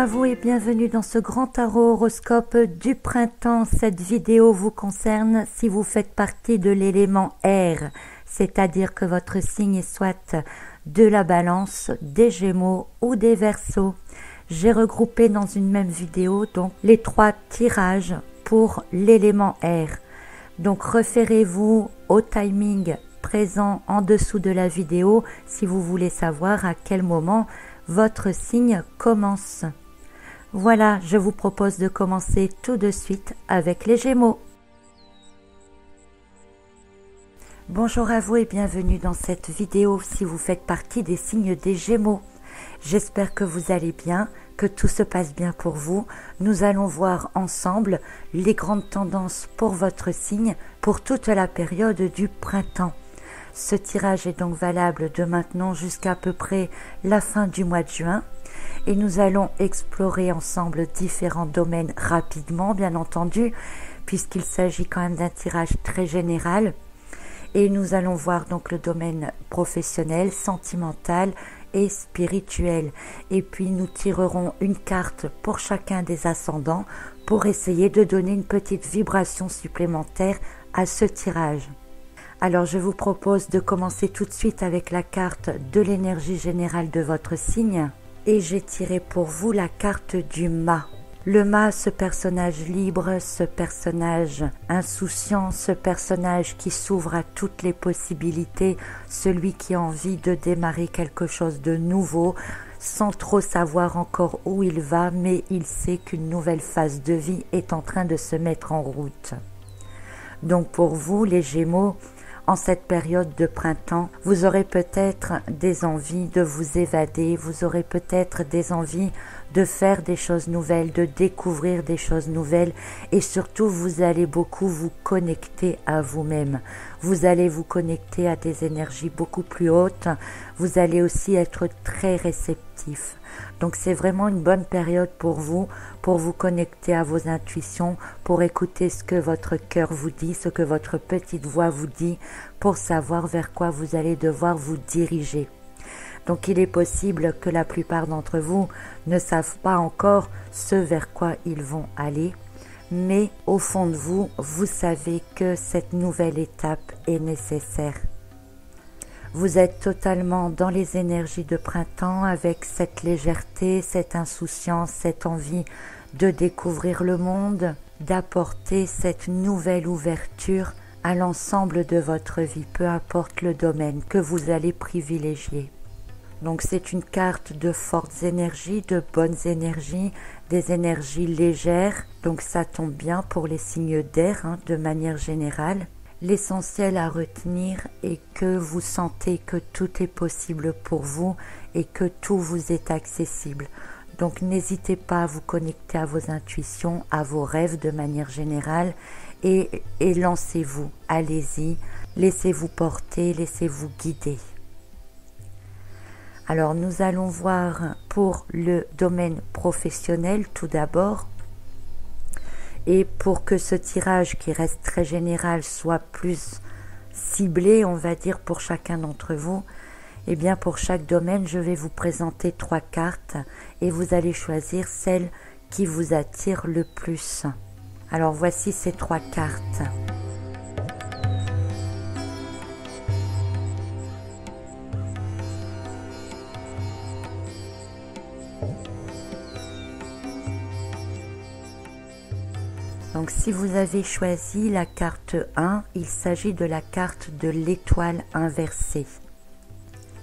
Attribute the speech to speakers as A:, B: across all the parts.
A: à vous et bienvenue dans ce grand tarot horoscope du printemps. Cette vidéo vous concerne si vous faites partie de l'élément air, c'est-à-dire que votre signe est soit de la Balance, des Gémeaux ou des Verseaux. J'ai regroupé dans une même vidéo donc les 3 tirages pour l'élément air. Donc référez-vous au timing présent en dessous de la vidéo si vous voulez savoir à quel moment votre signe commence. Voilà, je vous propose de commencer tout de suite avec les Gémeaux. Bonjour à vous et bienvenue dans cette vidéo si vous faites partie des signes des Gémeaux. J'espère que vous allez bien, que tout se passe bien pour vous. Nous allons voir ensemble les grandes tendances pour votre signe pour toute la période du printemps. Ce tirage est donc valable de maintenant jusqu'à peu près la fin du mois de juin et nous allons explorer ensemble différents domaines rapidement, bien entendu, puisqu'il s'agit quand même d'un tirage très général. Et nous allons voir donc le domaine professionnel, sentimental et spirituel. Et puis nous tirerons une carte pour chacun des ascendants pour essayer de donner une petite vibration supplémentaire à ce tirage. Alors je vous propose de commencer tout de suite avec la carte de l'énergie générale de votre signe. Et j'ai tiré pour vous la carte du mât. Le mât, ce personnage libre, ce personnage insouciant, ce personnage qui s'ouvre à toutes les possibilités, celui qui a envie de démarrer quelque chose de nouveau, sans trop savoir encore où il va, mais il sait qu'une nouvelle phase de vie est en train de se mettre en route. Donc pour vous, les Gémeaux, en cette période de printemps, vous aurez peut-être des envies de vous évader, vous aurez peut-être des envies de faire des choses nouvelles, de découvrir des choses nouvelles et surtout vous allez beaucoup vous connecter à vous-même. Vous allez vous connecter à des énergies beaucoup plus hautes, vous allez aussi être très réceptif. Donc c'est vraiment une bonne période pour vous connecter à vos intuitions, pour écouter ce que votre cœur vous dit, ce que votre petite voix vous dit, pour savoir vers quoi vous allez devoir vous diriger. Donc il est possible que la plupart d'entre vous ne savent pas encore ce vers quoi ils vont aller, mais au fond de vous, vous savez que cette nouvelle étape est nécessaire. Vous êtes totalement dans les énergies de printemps avec cette légèreté, cette insouciance, cette envie de découvrir le monde, d'apporter cette nouvelle ouverture à l'ensemble de votre vie, peu importe le domaine que vous allez privilégier. Donc c'est une carte de fortes énergies, de bonnes énergies, des énergies légères, donc ça tombe bien pour les signes d'air de manière générale. L'essentiel à retenir est que vous sentez que tout est possible pour vous et que tout vous est accessible. Donc n'hésitez pas à vous connecter à vos intuitions, à vos rêves de manière générale et lancez-vous, allez-y, laissez-vous porter, laissez-vous guider. Alors nous allons voir pour le domaine professionnel tout d'abord. Et pour que ce tirage qui reste très général soit plus ciblé, on va dire, pour chacun d'entre vous, eh bien pour chaque domaine, je vais vous présenter 3 cartes et vous allez choisir celle qui vous attire le plus. Alors voici ces 3 cartes. Donc si vous avez choisi la carte 1, il s'agit de la carte de l'étoile inversée.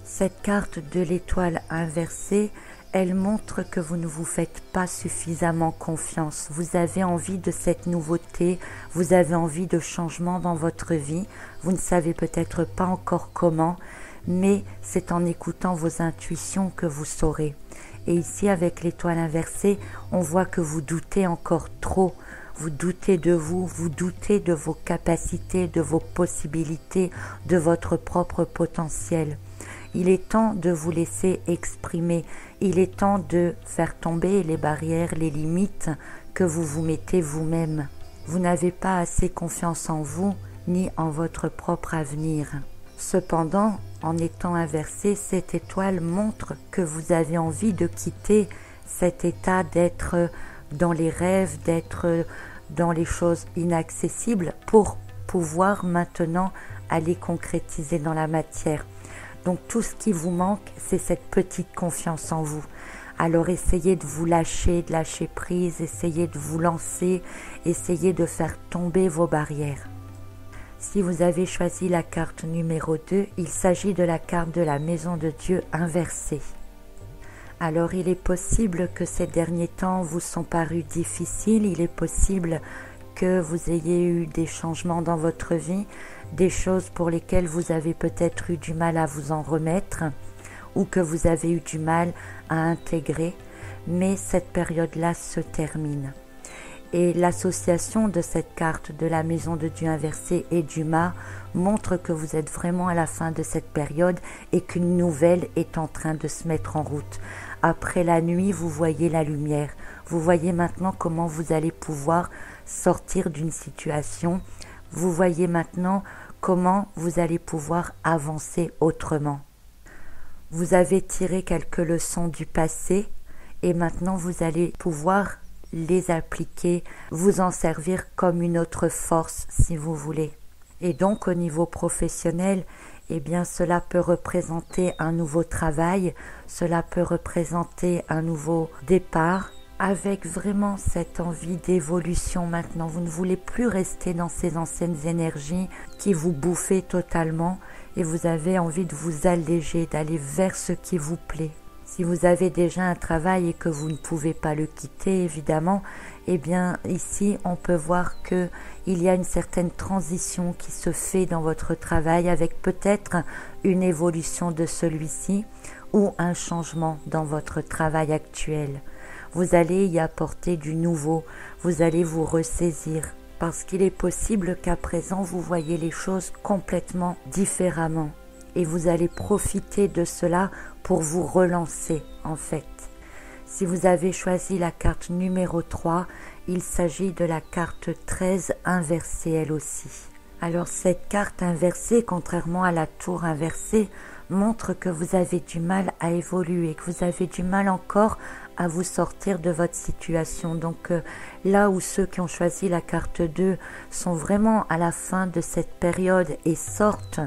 A: Cette carte de l'étoile inversée, elle montre que vous ne vous faites pas suffisamment confiance. Vous avez envie de cette nouveauté, vous avez envie de changement dans votre vie. Vous ne savez peut-être pas encore comment, mais c'est en écoutant vos intuitions que vous saurez. Et ici, avec l'étoile inversée, on voit que vous doutez encore trop. Vous doutez de vous, vous doutez de vos capacités, de vos possibilités, de votre propre potentiel. Il est temps de vous laisser exprimer. Il est temps de faire tomber les barrières, les limites que vous vous mettez vous-même. Vous n'avez pas assez confiance en vous ni en votre propre avenir. Cependant, en étant inversé, cette étoile montre que vous avez envie de quitter cet état d'être dans les rêves, d'être dans les choses inaccessibles pour pouvoir maintenant aller concrétiser dans la matière. Donc tout ce qui vous manque, c'est cette petite confiance en vous. Alors essayez de vous lâcher, de lâcher prise, essayez de vous lancer, essayez de faire tomber vos barrières. Si vous avez choisi la carte numéro 2, il s'agit de la carte de la Maison de Dieu inversée. Alors il est possible que ces derniers temps vous sont parus difficiles, il est possible que vous ayez eu des changements dans votre vie, des choses pour lesquelles vous avez peut-être eu du mal à vous en remettre ou que vous avez eu du mal à intégrer, mais cette période-là se termine. Et l'association de cette carte de la Maison de Dieu inversée et du mât montre que vous êtes vraiment à la fin de cette période et qu'une nouvelle est en train de se mettre en route. Après la nuit, vous voyez la lumière. Vous voyez maintenant comment vous allez pouvoir sortir d'une situation. Vous voyez maintenant comment vous allez pouvoir avancer autrement. Vous avez tiré quelques leçons du passé et maintenant vous allez pouvoir les appliquer, vous en servir comme une autre force si vous voulez. Et donc au niveau professionnel, eh bien cela peut représenter un nouveau travail, cela peut représenter un nouveau départ, avec vraiment cette envie d'évolution maintenant. Vous ne voulez plus rester dans ces anciennes énergies qui vous bouffaient totalement et vous avez envie de vous alléger, d'aller vers ce qui vous plaît. Si vous avez déjà un travail et que vous ne pouvez pas le quitter, évidemment, eh bien ici on peut voir qu'il y a une certaine transition qui se fait dans votre travail avec peut-être une évolution de celui-ci ou un changement dans votre travail actuel. Vous allez y apporter du nouveau, vous allez vous ressaisir parce qu'il est possible qu'à présent vous voyez les choses complètement différemment et vous allez profiter de cela pour vous relancer en fait. Si vous avez choisi la carte numéro 3, il s'agit de la carte 13 inversée elle aussi. Alors cette carte inversée, contrairement à la tour inversée, montre que vous avez du mal à évoluer, que vous avez du mal encore à vous sortir de votre situation. Donc là où ceux qui ont choisi la carte 2 sont vraiment à la fin de cette période et sortent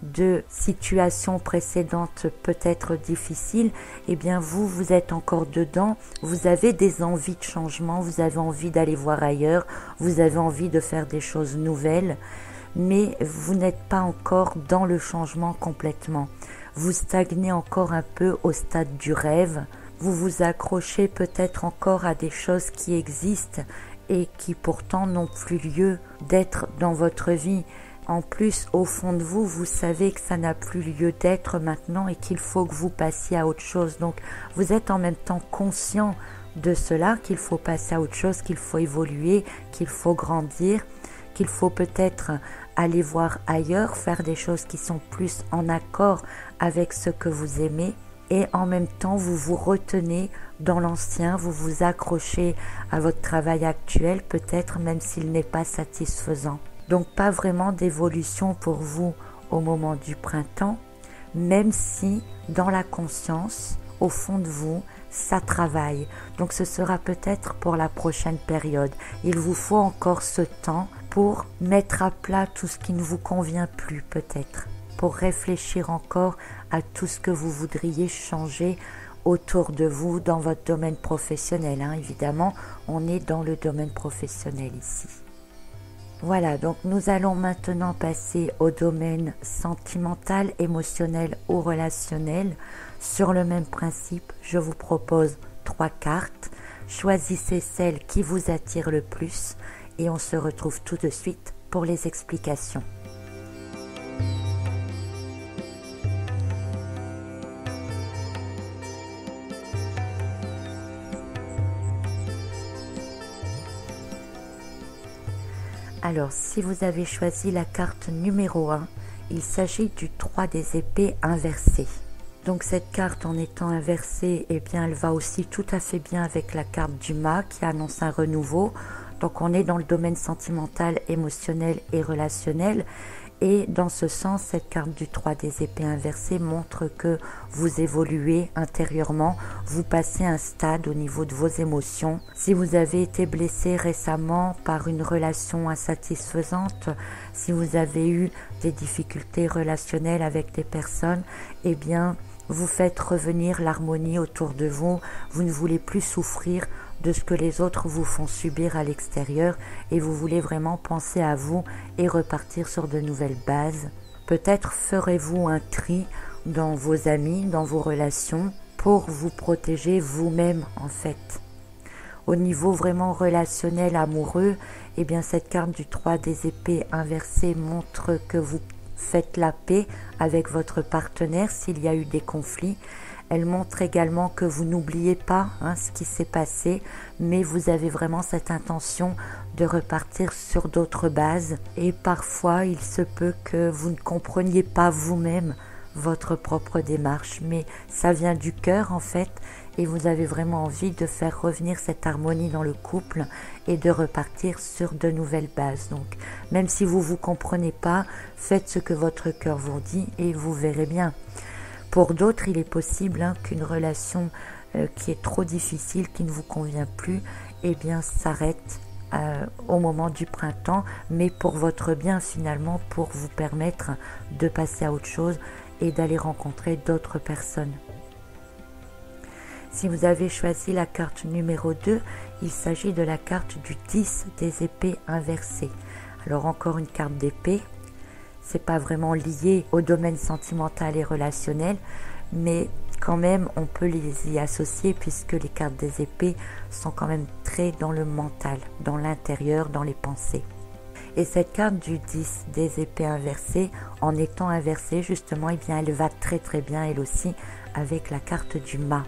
A: de situations précédentes peut-être difficiles, eh bien vous êtes encore dedans, vous avez des envies de changement, vous avez envie d'aller voir ailleurs, vous avez envie de faire des choses nouvelles, mais vous n'êtes pas encore dans le changement complètement. Vous stagnez encore un peu au stade du rêve, vous vous accrochez peut-être encore à des choses qui existent et qui pourtant n'ont plus lieu d'être dans votre vie. En plus, au fond de vous, vous savez que ça n'a plus lieu d'être maintenant et qu'il faut que vous passiez à autre chose. Donc, vous êtes en même temps conscient de cela, qu'il faut passer à autre chose, qu'il faut évoluer, qu'il faut grandir, qu'il faut peut-être aller voir ailleurs, faire des choses qui sont plus en accord avec ce que vous aimez. Et en même temps, vous vous retenez dans l'ancien, vous vous accrochez à votre travail actuel, peut-être même s'il n'est pas satisfaisant. Donc pas vraiment d'évolution pour vous au moment du printemps, même si dans la conscience, au fond de vous, ça travaille. Donc ce sera peut-être pour la prochaine période. Il vous faut encore ce temps pour mettre à plat tout ce qui ne vous convient plus peut-être, pour réfléchir encore à tout ce que vous voudriez changer autour de vous dans votre domaine professionnel. Évidemment, on est dans le domaine professionnel ici. Voilà, donc nous allons maintenant passer au domaine sentimental, émotionnel ou relationnel. Sur le même principe, je vous propose 3 cartes. Choisissez celle qui vous attire le plus et on se retrouve tout de suite pour les explications. Alors, si vous avez choisi la carte numéro 1, il s'agit du 3 des épées inversé. Donc cette carte en étant inversée, eh bien elle va aussi tout à fait bien avec la carte du mât qui annonce un renouveau. Donc on est dans le domaine sentimental, émotionnel et relationnel. Et dans ce sens, cette carte du 3 des épées inversées montre que vous évoluez intérieurement, vous passez un stade au niveau de vos émotions. Si vous avez été blessé récemment par une relation insatisfaisante, si vous avez eu des difficultés relationnelles avec des personnes, eh bien, vous faites revenir l'harmonie autour de vous, vous ne voulez plus souffrir de ce que les autres vous font subir à l'extérieur et vous voulez vraiment penser à vous et repartir sur de nouvelles bases. Peut-être ferez-vous un tri dans vos amis, dans vos relations pour vous protéger vous-même en fait. Au niveau vraiment relationnel, amoureux, eh bien cette carte du 3 des épées inversées montre que vous faites la paix avec votre partenaire s'il y a eu des conflits. Elle montre également que vous n'oubliez pas ce qui s'est passé, mais vous avez vraiment cette intention de repartir sur d'autres bases. Et parfois, il se peut que vous ne compreniez pas vous-même votre propre démarche, mais ça vient du cœur en fait, et vous avez vraiment envie de faire revenir cette harmonie dans le couple et de repartir sur de nouvelles bases. Donc, même si vous ne vous comprenez pas, faites ce que votre cœur vous dit et vous verrez bien. Pour d'autres, il est possible qu'une relation qui est trop difficile, qui ne vous convient plus, eh bien s'arrête au moment du printemps, mais pour votre bien finalement, pour vous permettre de passer à autre chose et d'aller rencontrer d'autres personnes. Si vous avez choisi la carte numéro 2, il s'agit de la carte du 10 des épées inversées. Alors encore une carte d'épée. C'est pas vraiment lié au domaine sentimental et relationnel, mais quand même on peut les y associer puisque les cartes des épées sont quand même très dans le mental, dans l'intérieur, dans les pensées. Et cette carte du 10 des épées inversées, en étant inversée justement, eh bien elle va très très bien elle aussi avec la carte du mât.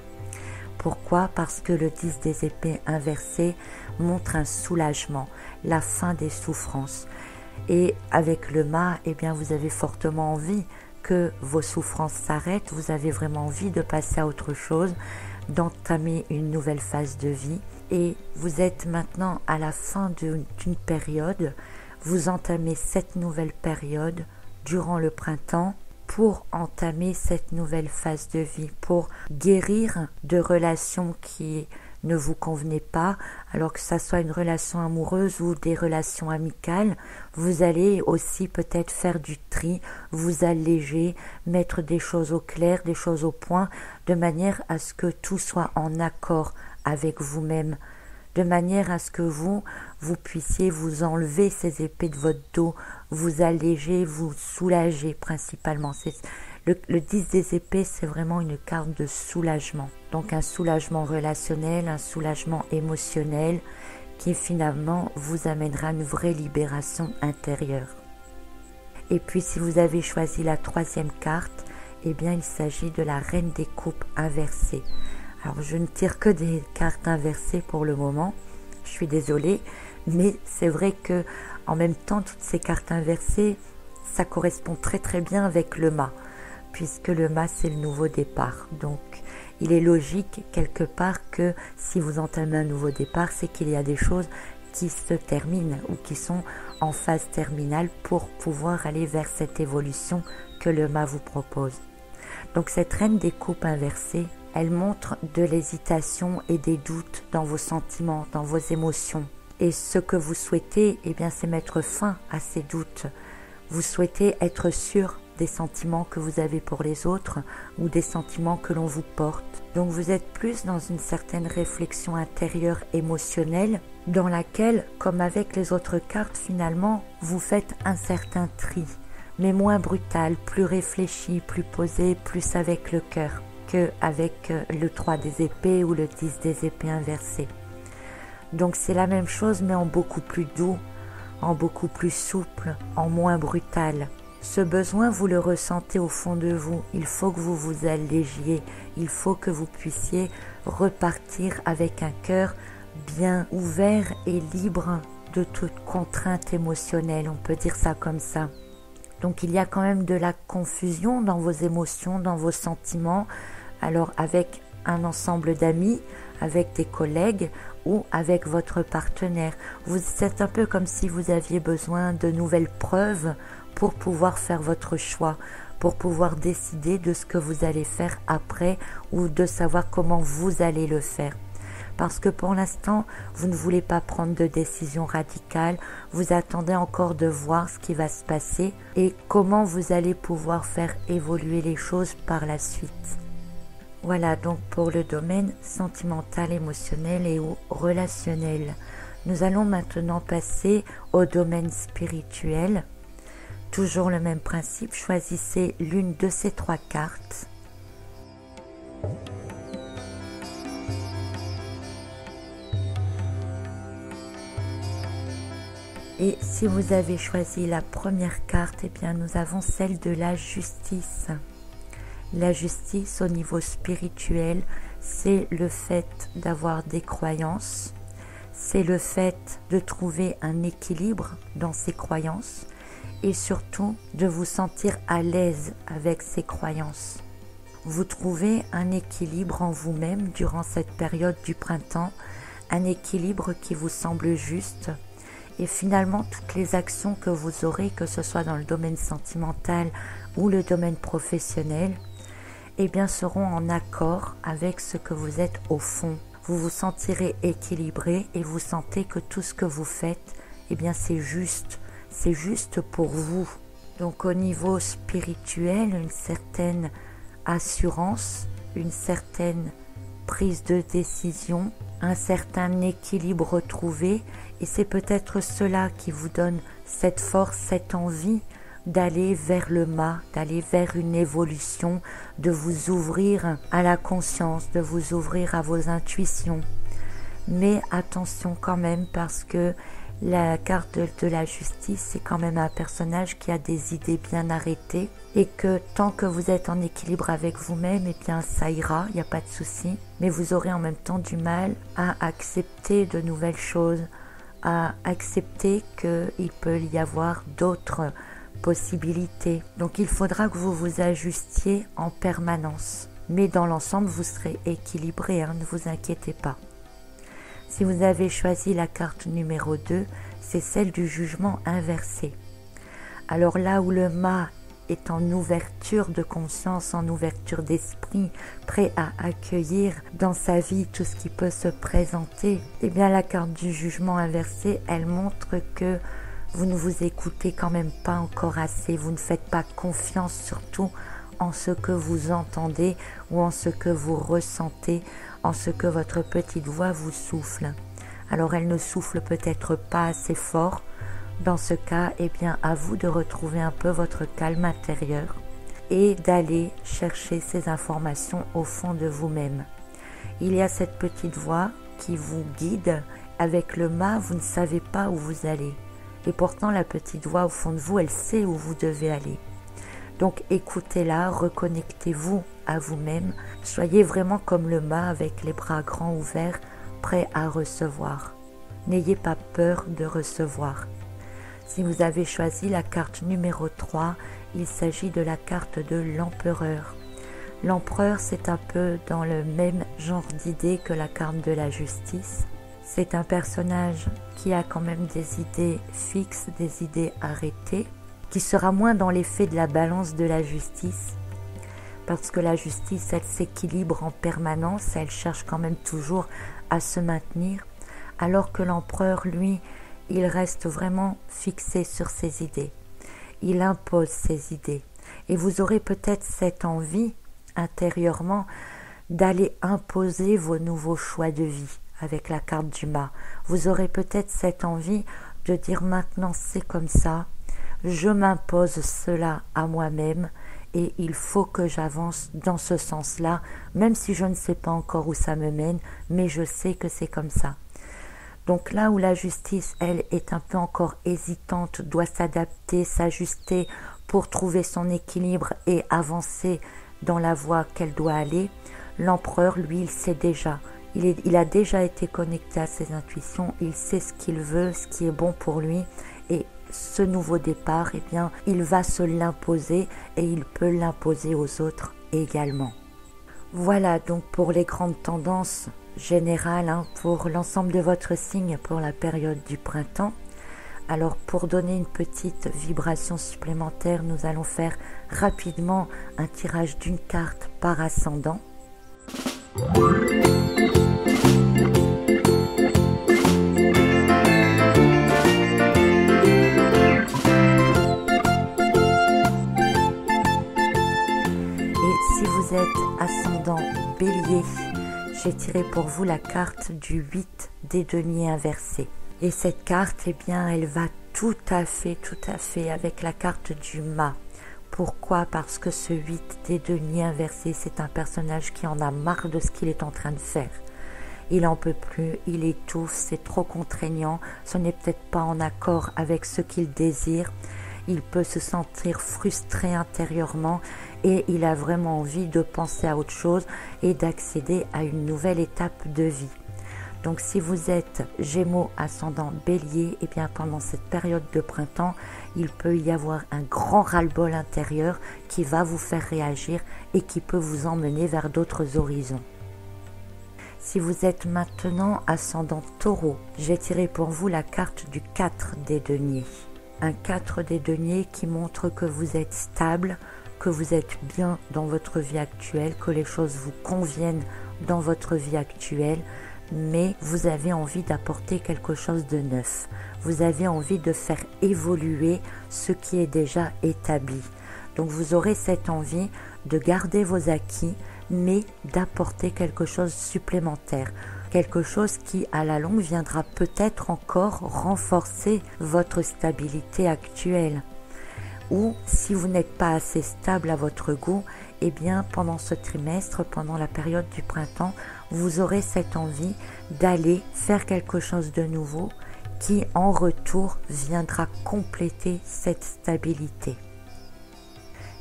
A: Pourquoi? Parce que le 10 des épées inversées montre un soulagement, la fin des souffrances. Et avec le mât, eh bien, vous avez fortement envie que vos souffrances s'arrêtent, vous avez vraiment envie de passer à autre chose, d'entamer une nouvelle phase de vie. Et vous êtes maintenant à la fin d'une période, vous entamez cette nouvelle période durant le printemps pour entamer cette nouvelle phase de vie, pour guérir de relations qui ne vous convenez pas, alors que ça soit une relation amoureuse ou des relations amicales, vous allez aussi peut-être faire du tri, vous alléger, mettre des choses au clair, des choses au point, de manière à ce que tout soit en accord avec vous-même, de manière à ce que vous puissiez vous enlever ces épées de votre dos, vous alléger, vous soulager principalement. Le 10 des épées, c'est vraiment une carte de soulagement. Donc un soulagement relationnel, un soulagement émotionnel qui finalement vous amènera une vraie libération intérieure. Et puis si vous avez choisi la troisième carte, eh bien il s'agit de la reine des coupes inversée. Alors je ne tire que des cartes inversées pour le moment, je suis désolée, mais c'est vrai que en même temps toutes ces cartes inversées, ça correspond très très bien avec le mât, puisque le mât c'est le nouveau départ. Donc il est logique quelque part que si vous entamez un nouveau départ, c'est qu'il y a des choses qui se terminent ou qui sont en phase terminale pour pouvoir aller vers cette évolution que le mât vous propose. Donc cette reine des coupes inversée, elle montre de l'hésitation et des doutes dans vos sentiments, dans vos émotions. Et ce que vous souhaitez, eh bien, c'est mettre fin à ces doutes. Vous souhaitez être sûr des sentiments que vous avez pour les autres ou des sentiments que l'on vous porte. Donc vous êtes plus dans une certaine réflexion intérieure émotionnelle dans laquelle, comme avec les autres cartes finalement, vous faites un certain tri, mais moins brutal, plus réfléchi, plus posé, plus avec le cœur qu'avec le 3 des épées ou le 10 des épées inversées. Donc c'est la même chose mais en beaucoup plus doux, en beaucoup plus souple, en moins brutal. Ce besoin, vous le ressentez au fond de vous. Il faut que vous vous allégiez. Il faut que vous puissiez repartir avec un cœur bien ouvert et libre de toute contrainte émotionnelle. On peut dire ça comme ça. Donc il y a quand même de la confusion dans vos émotions, dans vos sentiments. Alors avec un ensemble d'amis, avec des collègues ou avec votre partenaire. C'est un peu comme si vous aviez besoin de nouvelles preuves pour pouvoir faire votre choix, pour pouvoir décider de ce que vous allez faire après ou de savoir comment vous allez le faire. Parce que pour l'instant, vous ne voulez pas prendre de décision radicale, vous attendez encore de voir ce qui va se passer et comment vous allez pouvoir faire évoluer les choses par la suite. Voilà donc pour le domaine sentimental, émotionnel et ou relationnel. Nous allons maintenant passer au domaine spirituel. Toujours le même principe, choisissez l'une de ces 3 cartes. Et si vous avez choisi la première carte, eh bien nous avons celle de la justice. La justice au niveau spirituel, c'est le fait d'avoir des croyances, c'est le fait de trouver un équilibre dans ces croyances et surtout de vous sentir à l'aise avec ces croyances. Vous trouvez un équilibre en vous-même durant cette période du printemps, un équilibre qui vous semble juste. Et finalement, toutes les actions que vous aurez, que ce soit dans le domaine sentimental ou le domaine professionnel, eh bien, seront en accord avec ce que vous êtes au fond. Vous vous sentirez équilibré et vous sentez que tout ce que vous faites, eh bien, c'est juste pour vous. Donc, au niveau spirituel, une certaine assurance, une certaine prise de décision, un certain équilibre retrouvé, et c'est peut-être cela qui vous donne cette force, cette envie d'aller vers le mât, d'aller vers une évolution, de vous ouvrir à la conscience, de vous ouvrir à vos intuitions. Mais attention quand même, parce que la carte de la justice, c'est quand même un personnage qui a des idées bien arrêtées et que tant que vous êtes en équilibre avec vous-même, eh bien ça ira, il n'y a pas de souci. Mais vous aurez en même temps du mal à accepter de nouvelles choses, à accepter qu'il peut y avoir d'autres possibilités. Donc il faudra que vous vous ajustiez en permanence. Mais dans l'ensemble, vous serez équilibré, ne vous inquiétez pas. Si vous avez choisi la carte numéro 2, c'est celle du jugement inversé. Alors là où le mât est en ouverture de conscience, en ouverture d'esprit, prêt à accueillir dans sa vie tout ce qui peut se présenter, eh bien la carte du jugement inversé, elle montre que vous ne vous écoutez quand même pas encore assez, vous ne faites pas confiance surtout en ce que vous entendez ou en ce que vous ressentez, en ce que votre petite voix vous souffle. Alors elle ne souffle peut-être pas assez fort. Dans ce cas, eh bien à vous de retrouver un peu votre calme intérieur et d'aller chercher ces informations au fond de vous-même. Il y a cette petite voix qui vous guide. Avec le mât, vous ne savez pas où vous allez. Et pourtant, la petite voix au fond de vous, elle sait où vous devez aller. Donc écoutez-la, reconnectez-vous à vous-même. Soyez vraiment comme le mât avec les bras grands ouverts, prêts à recevoir. N'ayez pas peur de recevoir. Si vous avez choisi la carte numéro 3, il s'agit de la carte de l'empereur. L'empereur, c'est un peu dans le même genre d'idée que la carte de la justice. C'est un personnage qui a quand même des idées fixes, des idées arrêtées, qui sera moins dans l'effet de la balance de la justice, parce que la justice, elle s'équilibre en permanence, elle cherche quand même toujours à se maintenir, alors que l'empereur, lui, il reste vraiment fixé sur ses idées. Il impose ses idées. Et vous aurez peut-être cette envie, intérieurement, d'aller imposer vos nouveaux choix de vie avec la carte du mât. Vous aurez peut-être cette envie de dire maintenant c'est comme ça, je m'impose cela à moi-même et il faut que j'avance dans ce sens-là, même si je ne sais pas encore où ça me mène, mais je sais que c'est comme ça. Donc là où la justice, elle, est un peu encore hésitante, doit s'adapter, s'ajuster pour trouver son équilibre et avancer dans la voie qu'elle doit aller, l'empereur, lui, il sait déjà. Il a déjà été connecté à ses intuitions, il sait ce qu'il veut, ce qui est bon pour lui, et ce nouveau départ, eh bien, il va se l'imposer et il peut l'imposer aux autres également. Voilà donc pour les grandes tendances générale pour l'ensemble de votre signe pour la période du printemps. Alors pour donner une petite vibration supplémentaire, nous allons faire rapidement un tirage d'une carte par ascendant. Si vous êtes ascendant Bélier, j'ai tiré pour vous la carte du 8 des deniers inversés. Et cette carte, eh bien, elle va tout à fait avec la carte du mât. Pourquoi? Parce que ce 8 des deniers inversés, c'est un personnage qui en a marre de ce qu'il est en train de faire. Il n'en peut plus, il étouffe, c'est trop contraignant, ce n'est peut-être pas en accord avec ce qu'il désire. Il peut se sentir frustré intérieurement et il a vraiment envie de penser à autre chose et d'accéder à une nouvelle étape de vie. Donc si vous êtes Gémeaux ascendant Bélier, et bien pendant cette période de printemps, il peut y avoir un grand ras-le-bol intérieur qui va vous faire réagir et qui peut vous emmener vers d'autres horizons. Si vous êtes maintenant ascendant Taureau, j'ai tiré pour vous la carte du 4 des deniers. Un 4 des deniers qui montre que vous êtes stable, que vous êtes bien dans votre vie actuelle, que les choses vous conviennent dans votre vie actuelle, mais vous avez envie d'apporter quelque chose de neuf. Vous avez envie de faire évoluer ce qui est déjà établi. Donc vous aurez cette envie de garder vos acquis, mais d'apporter quelque chose de supplémentaire. Quelque chose qui, à la longue, viendra peut-être encore renforcer votre stabilité actuelle. Ou, si vous n'êtes pas assez stable à votre goût, eh bien, pendant ce trimestre, pendant la période du printemps, vous aurez cette envie d'aller faire quelque chose de nouveau qui, en retour, viendra compléter cette stabilité.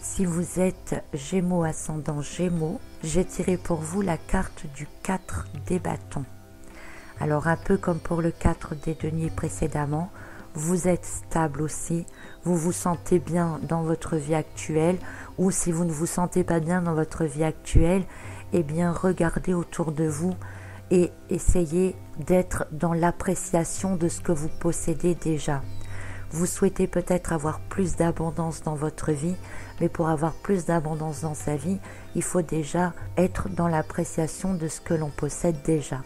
A: Si vous êtes Gémeaux ascendant Gémeaux, j'ai tiré pour vous la carte du 4 des bâtons. Alors un peu comme pour le 4 des deniers précédemment, vous êtes stable aussi, vous vous sentez bien dans votre vie actuelle, ou si vous ne vous sentez pas bien dans votre vie actuelle, eh bien regardez autour de vous et essayez d'être dans l'appréciation de ce que vous possédez déjà. Vous souhaitez peut-être avoir plus d'abondance dans votre vie, mais pour avoir plus d'abondance dans sa vie, il faut déjà être dans l'appréciation de ce que l'on possède déjà.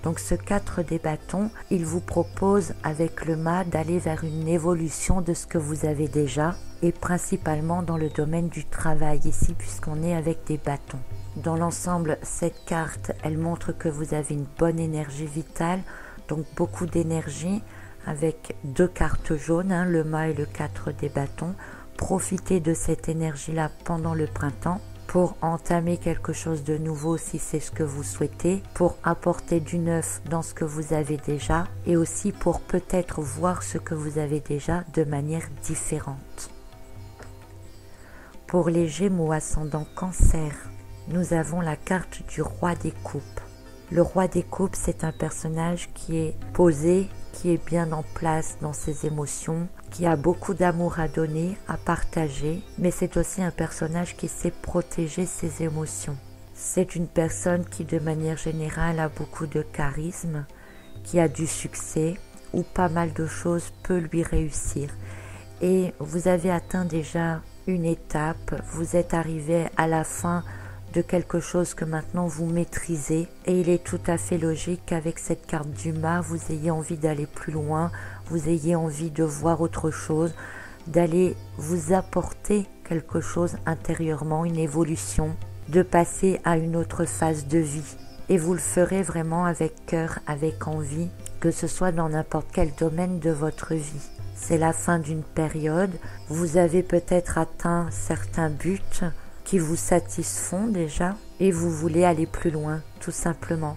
A: Donc ce 4 des bâtons, il vous propose avec le mât d'aller vers une évolution de ce que vous avez déjà, et principalement dans le domaine du travail ici, puisqu'on est avec des bâtons. Dans l'ensemble, cette carte, elle montre que vous avez une bonne énergie vitale, donc beaucoup d'énergie, avec 2 cartes jaunes, le mât et le 4 des bâtons. Profitez de cette énergie-là pendant le printemps pour entamer quelque chose de nouveau si c'est ce que vous souhaitez, pour apporter du neuf dans ce que vous avez déjà et aussi pour peut-être voir ce que vous avez déjà de manière différente. Pour les Gémeaux ascendant Cancer, nous avons la carte du roi des coupes. Le roi des coupes, c'est un personnage qui est posé, qui est bien en place dans ses émotions, qui a beaucoup d'amour à donner, à partager, mais c'est aussi un personnage qui sait protéger ses émotions. C'est une personne qui, de manière générale, a beaucoup de charisme, qui a du succès, où pas mal de choses peuvent lui réussir. Et vous avez atteint déjà une étape, vous êtes arrivé à la fin de quelque chose que maintenant vous maîtrisez, et il est tout à fait logique qu'avec cette carte du mât, vous ayez envie d'aller plus loin, vous ayez envie de voir autre chose, d'aller vous apporter quelque chose intérieurement, une évolution, de passer à une autre phase de vie. Et vous le ferez vraiment avec cœur, avec envie, que ce soit dans n'importe quel domaine de votre vie. C'est la fin d'une période, vous avez peut-être atteint certains buts qui vous satisfont déjà et vous voulez aller plus loin, tout simplement.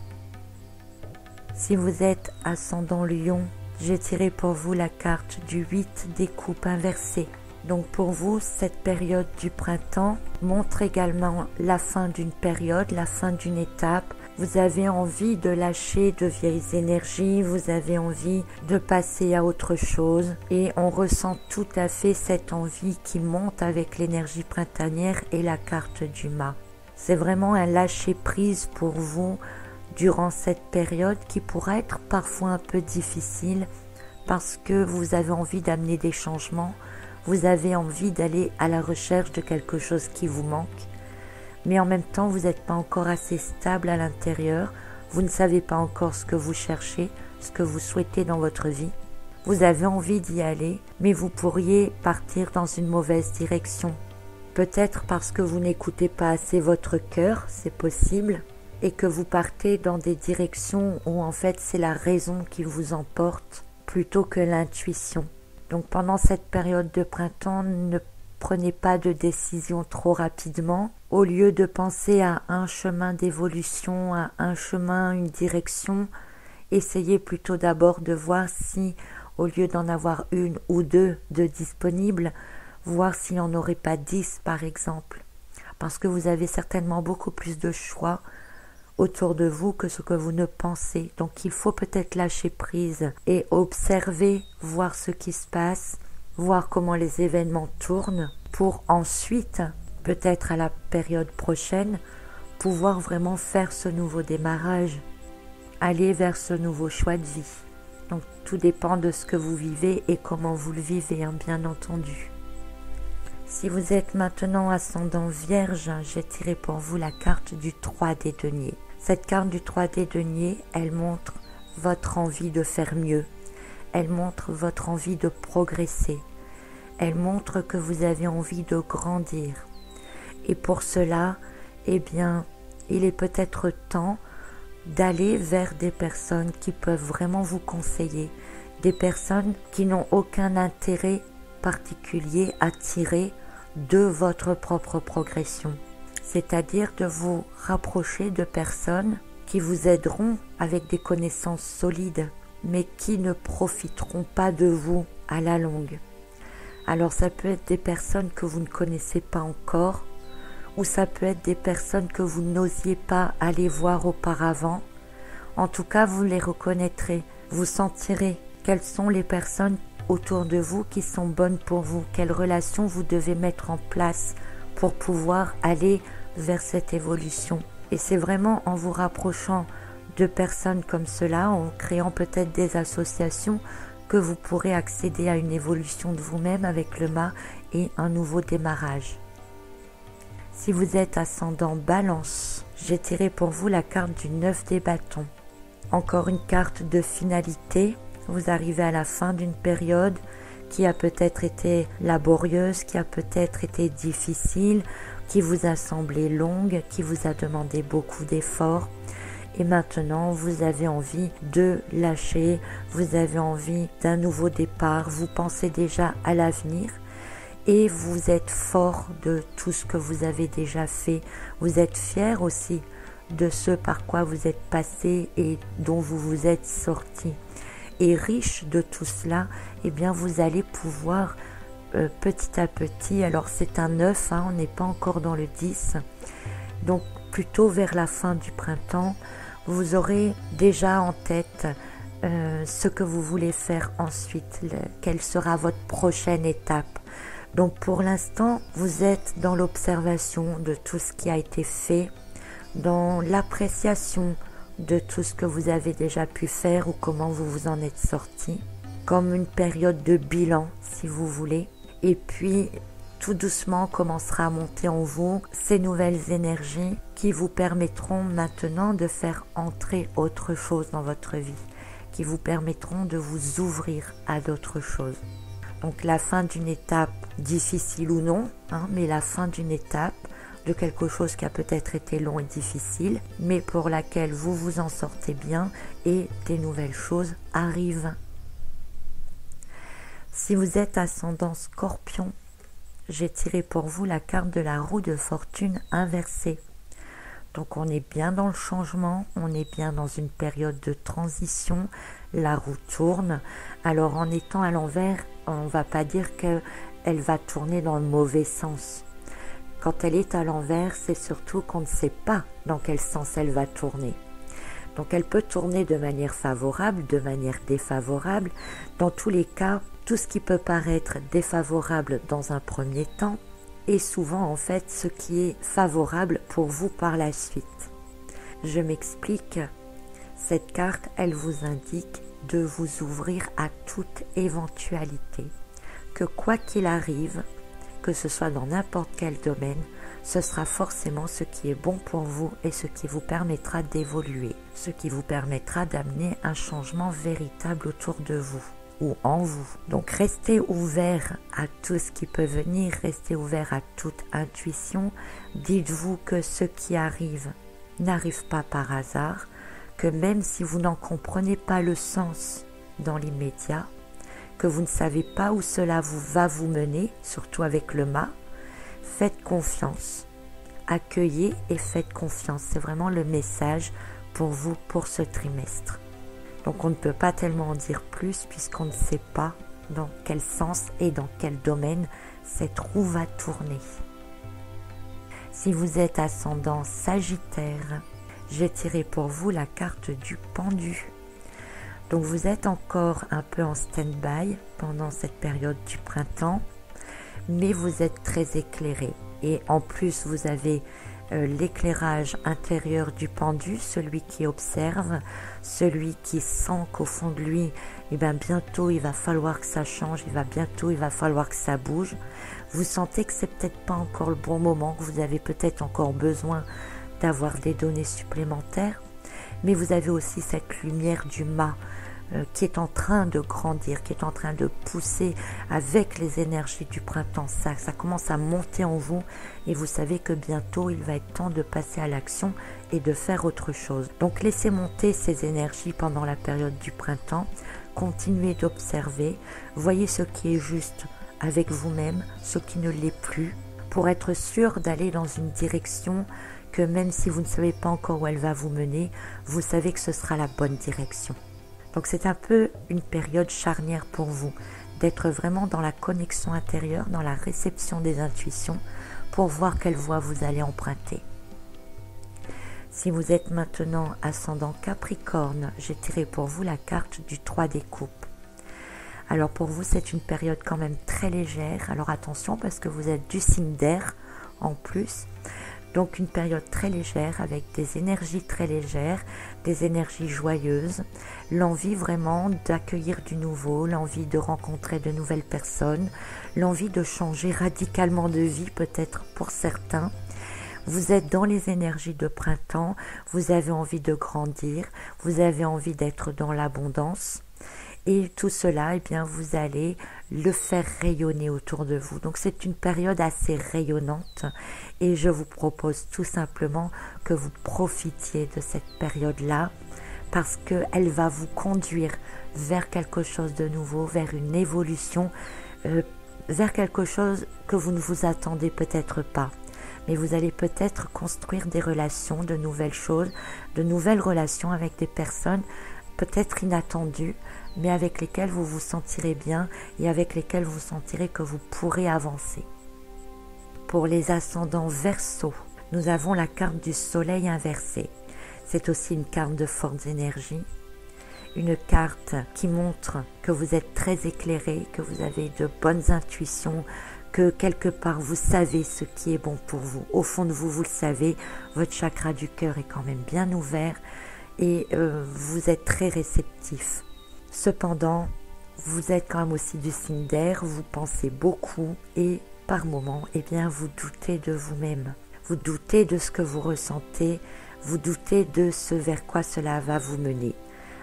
A: Si vous êtes ascendant Lion, j'ai tiré pour vous la carte du 8 des coupes inversées. Donc pour vous, cette période du printemps montre également la fin d'une période, la fin d'une étape. Vous avez envie de lâcher de vieilles énergies, vous avez envie de passer à autre chose et on ressent tout à fait cette envie qui monte avec l'énergie printanière et la carte du mât. C'est vraiment un lâcher prise pour vous durant cette période qui pourra être parfois un peu difficile parce que vous avez envie d'amener des changements, vous avez envie d'aller à la recherche de quelque chose qui vous manque, mais en même temps vous n'êtes pas encore assez stable à l'intérieur, vous ne savez pas encore ce que vous cherchez, ce que vous souhaitez dans votre vie. Vous avez envie d'y aller, mais vous pourriez partir dans une mauvaise direction. Peut-être parce que vous n'écoutez pas assez votre cœur, c'est possible, et que vous partez dans des directions où en fait c'est la raison qui vous emporte plutôt que l'intuition. Donc pendant cette période de printemps, ne prenez pas de décision trop rapidement. Au lieu de penser à un chemin d'évolution, à un chemin, une direction, essayez plutôt d'abord de voir si, au lieu d'en avoir une ou deux de disponibles, voir s'il n'y en aurait pas 10 par exemple. Parce que vous avez certainement beaucoup plus de choix autour de vous que ce que vous ne pensez. Donc il faut peut-être lâcher prise et observer, voir ce qui se passe, voir comment les événements tournent pour ensuite, peut-être à la période prochaine, pouvoir vraiment faire ce nouveau démarrage, aller vers ce nouveau choix de vie. Donc tout dépend de ce que vous vivez et comment vous le vivez, hein, bien entendu. Si vous êtes maintenant ascendant Vierge, j'ai tiré pour vous la carte du 3 des deniers. Cette carte du 3 des deniers, elle montre votre envie de faire mieux. Elle montre votre envie de progresser. Elle montre que vous avez envie de grandir. Et pour cela, eh bien, il est peut-être temps d'aller vers des personnes qui peuvent vraiment vous conseiller, des personnes qui n'ont aucun intérêt particulier à tirer de votre propre progression. C'est-à-dire de vous rapprocher de personnes qui vous aideront avec des connaissances solides, mais qui ne profiteront pas de vous à la longue. Alors ça peut être des personnes que vous ne connaissez pas encore, ou ça peut être des personnes que vous n'osiez pas aller voir auparavant. En tout cas, vous les reconnaîtrez, vous sentirez quelles sont les personnes autour de vous qui sont bonnes pour vous, quelles relations vous devez mettre en place pour pouvoir aller vers cette évolution. Et c'est vraiment en vous rapprochant de personnes comme cela, en créant peut-être des associations, que vous pourrez accéder à une évolution de vous-même avec le mât et un nouveau démarrage. Si vous êtes ascendant Balance, j'ai tiré pour vous la carte du 9 des bâtons. Encore une carte de finalité. Vous arrivez à la fin d'une période qui a peut-être été laborieuse, qui a peut-être été difficile, qui vous a semblé longue, qui vous a demandé beaucoup d'efforts. Et maintenant, vous avez envie de lâcher, vous avez envie d'un nouveau départ, vous pensez déjà à l'avenir et vous êtes fort de tout ce que vous avez déjà fait. Vous êtes fier aussi de ce par quoi vous êtes passé et dont vous vous êtes sorti. Et riche de tout cela, eh bien vous allez pouvoir petit à petit, alors c'est un 9, on n'est pas encore dans le 10, donc plutôt vers la fin du printemps, vous aurez déjà en tête ce que vous voulez faire ensuite, quelle sera votre prochaine étape. Donc pour l'instant, vous êtes dans l'observation de tout ce qui a été fait, dans l'appréciation de tout ce que vous avez déjà pu faire ou comment vous vous en êtes sorti, comme une période de bilan si vous voulez. Et puis tout doucement commencera à monter en vous ces nouvelles énergies qui vous permettront maintenant de faire entrer autre chose dans votre vie, qui vous permettront de vous ouvrir à d'autres choses. Donc la fin d'une étape, difficile ou non, mais la fin d'une étape, de quelque chose qui a peut-être été long et difficile, mais pour laquelle vous vous en sortez bien et des nouvelles choses arrivent. Si vous êtes ascendant Scorpion, j'ai tiré pour vous la carte de la roue de fortune inversée. Donc on est bien dans le changement, on est bien dans une période de transition, la roue tourne. Alors en étant à l'envers, on ne va pas dire qu'elle va tourner dans le mauvais sens. Quand elle est à l'envers, c'est surtout qu'on ne sait pas dans quel sens elle va tourner. Donc elle peut tourner de manière favorable, de manière défavorable. Dans tous les cas, tout ce qui peut paraître défavorable dans un premier temps est souvent en fait ce qui est favorable pour vous par la suite. Je m'explique. Cette carte, elle vous indique de vous ouvrir à toute éventualité, que quoi qu'il arrive, que ce soit dans n'importe quel domaine, ce sera forcément ce qui est bon pour vous et ce qui vous permettra d'évoluer, ce qui vous permettra d'amener un changement véritable autour de vous ou en vous. Donc restez ouvert à tout ce qui peut venir, restez ouvert à toute intuition. Dites-vous que ce qui arrive n'arrive pas par hasard, que même si vous n'en comprenez pas le sens dans l'immédiat, que vous ne savez pas où cela va vous mener, surtout avec le mât, faites confiance, accueillez et faites confiance. C'est vraiment le message pour vous pour ce trimestre. Donc on ne peut pas tellement en dire plus puisqu'on ne sait pas dans quel sens et dans quel domaine cette roue va tourner. Si vous êtes ascendant Sagittaire, j'ai tiré pour vous la carte du pendu. Donc vous êtes encore un peu en stand-by pendant cette période du printemps, mais vous êtes très éclairé. Et en plus, vous avez l'éclairage intérieur du pendu, celui qui observe, celui qui sent qu'au fond de lui, bientôt il va falloir que ça change, il va falloir que ça bouge. Vous sentez que c'est peut-être pas encore le bon moment, que vous avez peut-être encore besoin d'avoir des données supplémentaires, mais vous avez aussi cette lumière du mât qui est en train de grandir, qui est en train de pousser avec les énergies du printemps. Ça commence à monter en vous et vous savez que bientôt il va être temps de passer à l'action et de faire autre chose. Donc laissez monter ces énergies pendant la période du printemps, continuez d'observer, voyez ce qui est juste avec vous-même, ce qui ne l'est plus, pour être sûr d'aller dans une direction que même si vous ne savez pas encore où elle va vous mener, vous savez que ce sera la bonne direction. Donc c'est un peu une période charnière pour vous, d'être vraiment dans la connexion intérieure, dans la réception des intuitions, pour voir quelle voie vous allez emprunter. Si vous êtes maintenant ascendant Capricorne, j'ai tiré pour vous la carte du 3 des coupes. Alors pour vous, c'est une période quand même très légère. Alors attention parce que vous êtes du signe d'air en plus. Donc une période très légère avec des énergies très légères, des énergies joyeuses, l'envie vraiment d'accueillir du nouveau, l'envie de rencontrer de nouvelles personnes, l'envie de changer radicalement de vie peut-être pour certains. Vous êtes dans les énergies de printemps, vous avez envie de grandir, vous avez envie d'être dans l'abondance. Et tout cela, vous allez le faire rayonner autour de vous. Donc c'est une période assez rayonnante et je vous propose tout simplement que vous profitiez de cette période-là parce qu'elle va vous conduire vers quelque chose de nouveau, vers une évolution, vers quelque chose que vous ne vous attendez peut-être pas. Mais vous allez peut-être construire des relations, de nouvelles choses, de nouvelles relations avec des personnes peut-être inattendues, mais avec lesquelles vous vous sentirez bien et avec lesquelles vous sentirez que vous pourrez avancer. Pour les ascendants Verseau, nous avons la carte du soleil inversé. C'est aussi une carte de fortes énergies, une carte qui montre que vous êtes très éclairé, que vous avez de bonnes intuitions, que quelque part vous savez ce qui est bon pour vous. Au fond de vous, vous le savez, votre chakra du cœur est quand même bien ouvert et vous êtes très réceptif. Cependant, vous êtes quand même aussi du signe d'air, vous pensez beaucoup et par moments, vous doutez de vous-même. Vous doutez de ce que vous ressentez, vous doutez de ce vers quoi cela va vous mener.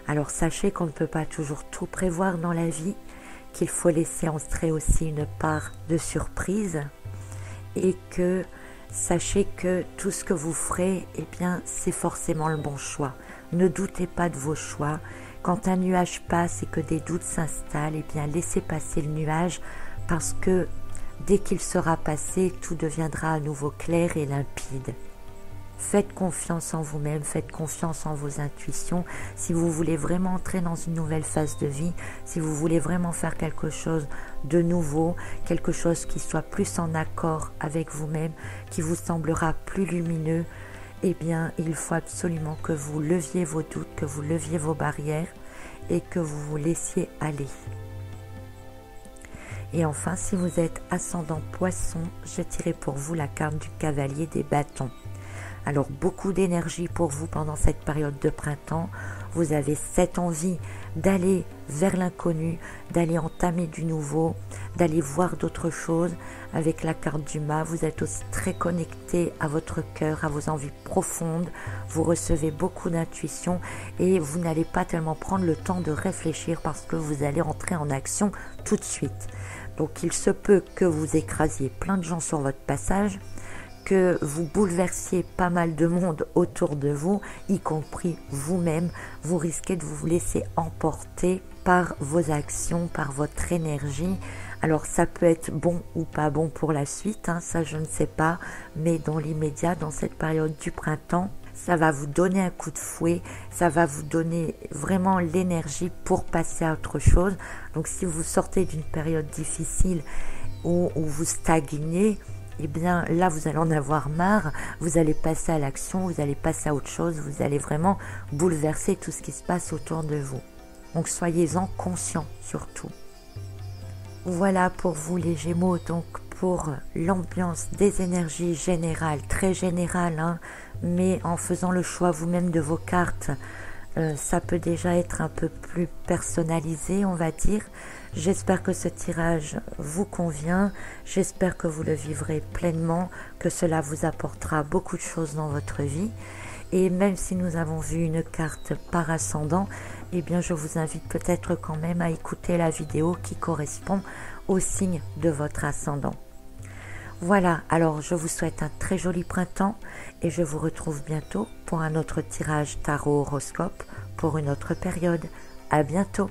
A: Alors sachez qu'on ne peut pas toujours tout prévoir dans la vie, qu'il faut laisser entrer aussi une part de surprise et que sachez que tout ce que vous ferez, c'est forcément le bon choix. Ne doutez pas de vos choix. Quand un nuage passe et que des doutes s'installent, laissez passer le nuage parce que dès qu'il sera passé, tout deviendra à nouveau clair et limpide. Faites confiance en vous-même, faites confiance en vos intuitions. Si vous voulez vraiment entrer dans une nouvelle phase de vie, si vous voulez vraiment faire quelque chose de nouveau, quelque chose qui soit plus en accord avec vous-même, qui vous semblera plus lumineux, il faut absolument que vous leviez vos doutes, que vous leviez vos barrières et que vous vous laissiez aller. Et enfin, si vous êtes ascendant Poisson, j'ai tiré pour vous la carte du cavalier des bâtons. Alors beaucoup d'énergie pour vous pendant cette période de printemps. Vous avez cette envie d'aller vers l'inconnu, d'aller entamer du nouveau, d'aller voir d'autres choses. Avec la carte du mât, vous êtes aussi très connecté à votre cœur, à vos envies profondes. Vous recevez beaucoup d'intuition et vous n'allez pas tellement prendre le temps de réfléchir parce que vous allez entrer en action tout de suite. Donc il se peut que vous écrasiez plein de gens sur votre passage, que vous bouleversiez pas mal de monde autour de vous, y compris vous-même. Vous risquez de vous laisser emporter par vos actions, par votre énergie. Alors ça peut être bon ou pas bon pour la suite, ça je ne sais pas, mais dans l'immédiat, dans cette période du printemps, ça va vous donner un coup de fouet, ça va vous donner vraiment l'énergie pour passer à autre chose. Donc si vous sortez d'une période difficile où vous stagnez, eh bien là vous allez en avoir marre, vous allez passer à l'action, vous allez passer à autre chose, vous allez vraiment bouleverser tout ce qui se passe autour de vous. Donc soyez-en conscients surtout. Voilà pour vous les Gémeaux, donc pour l'ambiance des énergies générales, très générale, mais en faisant le choix vous-même de vos cartes, ça peut déjà être un peu plus personnalisé, on va dire. J'espère que ce tirage vous convient, j'espère que vous le vivrez pleinement, que cela vous apportera beaucoup de choses dans votre vie. Et même si nous avons vu une carte par ascendant, eh bien je vous invite peut-être quand même à écouter la vidéo qui correspond au signe de votre ascendant. Voilà, alors je vous souhaite un très joli printemps et je vous retrouve bientôt pour un autre tirage tarot horoscope pour une autre période. À bientôt.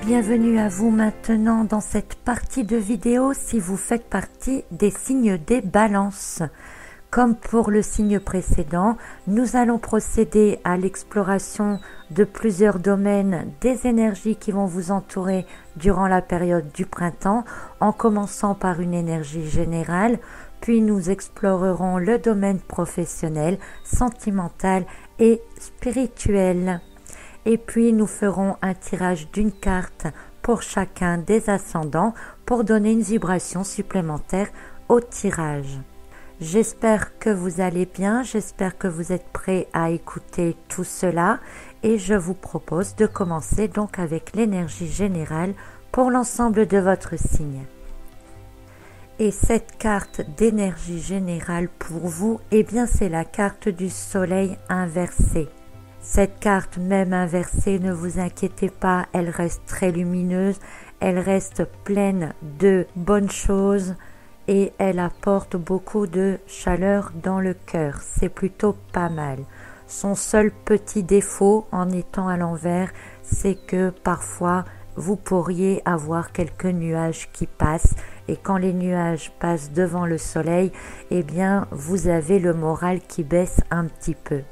A: Bienvenue à vous maintenant dans cette partie de vidéo si vous faites partie des signes des balances. Comme pour le signe précédent, nous allons procéder à l'exploration de plusieurs domaines des énergies qui vont vous entourer durant la période du printemps, en commençant par une énergie générale, puis nous explorerons le domaine professionnel, sentimental et spirituel. Et puis nous ferons un tirage d'une carte pour chacun des ascendants pour donner une vibration supplémentaire au tirage. J'espère que vous allez bien, j'espère que vous êtes prêts à écouter tout cela et je vous propose de commencer donc avec l'énergie générale pour l'ensemble de votre signe. Et cette carte d'énergie générale pour vous, eh bien c'est la carte du soleil inversé. Cette carte, même inversée, ne vous inquiétez pas, elle reste très lumineuse, elle reste pleine de bonnes choses et elle apporte beaucoup de chaleur dans le cœur. C'est plutôt pas mal. Son seul petit défaut en étant à l'envers, c'est que parfois vous pourriez avoir quelques nuages qui passent et quand les nuages passent devant le soleil, eh bien vous avez le moral qui baisse un petit peu.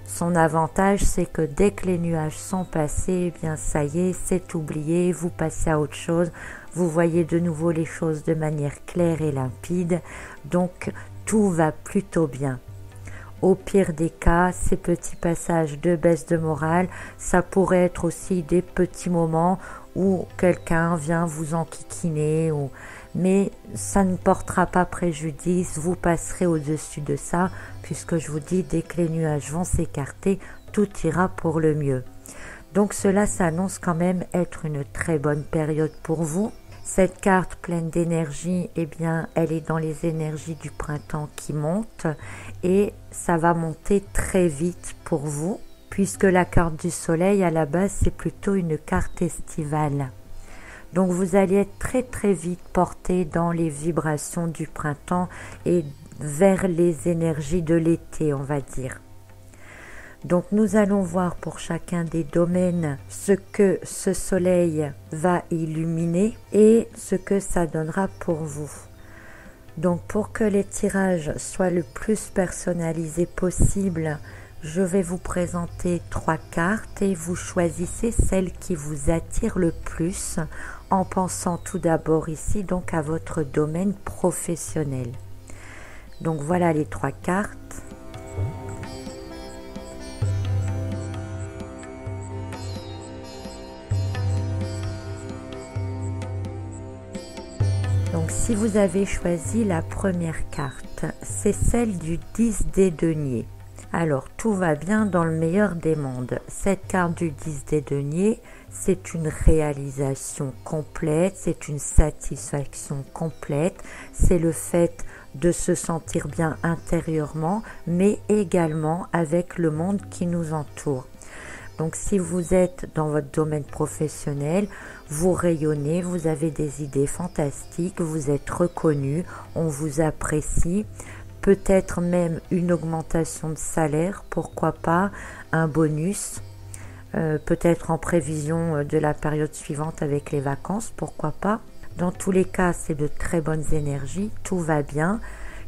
A: Son avantage, c'est que dès que les nuages sont passés, eh bien ça y est, c'est oublié, vous passez à autre chose, vous voyez de nouveau les choses de manière claire et limpide, donc tout va plutôt bien. Au pire des cas, ces petits passages de baisse de morale, ça pourrait être aussi des petits moments où quelqu'un vient vous enquiquiner, mais ça ne portera pas préjudice, vous passerez au-dessus de ça, puisque je vous dis, dès que les nuages vont s'écarter, tout ira pour le mieux. Donc cela s'annonce quand même être une très bonne période pour vous. Cette carte pleine d'énergie, eh bien, elle est dans les énergies du printemps qui montent et ça va monter très vite pour vous, puisque la carte du soleil, à la base, c'est plutôt une carte estivale. Donc vous allez être très très vite porté dans les vibrations du printemps et vers les énergies de l'été, on va dire. Donc nous allons voir pour chacun des domaines ce que ce soleil va illuminer et ce que ça donnera pour vous. Donc pour que les tirages soient le plus personnalisés possible, Je vais vous présenter 3 cartes et vous choisissez celle qui vous attire le plus en pensant tout d'abord ici donc à votre domaine professionnel. Donc voilà les 3 cartes. Donc si vous avez choisi la première carte, c'est celle du 10 des deniers. Alors tout va bien dans le meilleur des mondes. Cette carte du 10 des deniers, c'est une réalisation complète, c'est une satisfaction complète, c'est le fait de se sentir bien intérieurement, mais également avec le monde qui nous entoure. Donc si vous êtes dans votre domaine professionnel, vous rayonnez, vous avez des idées fantastiques, vous êtes reconnu, on vous apprécie, peut-être même une augmentation de salaire, pourquoi pas, un bonus, peut-être en prévision de la période suivante avec les vacances, pourquoi pas. Dans tous les cas, c'est de très bonnes énergies, tout va bien,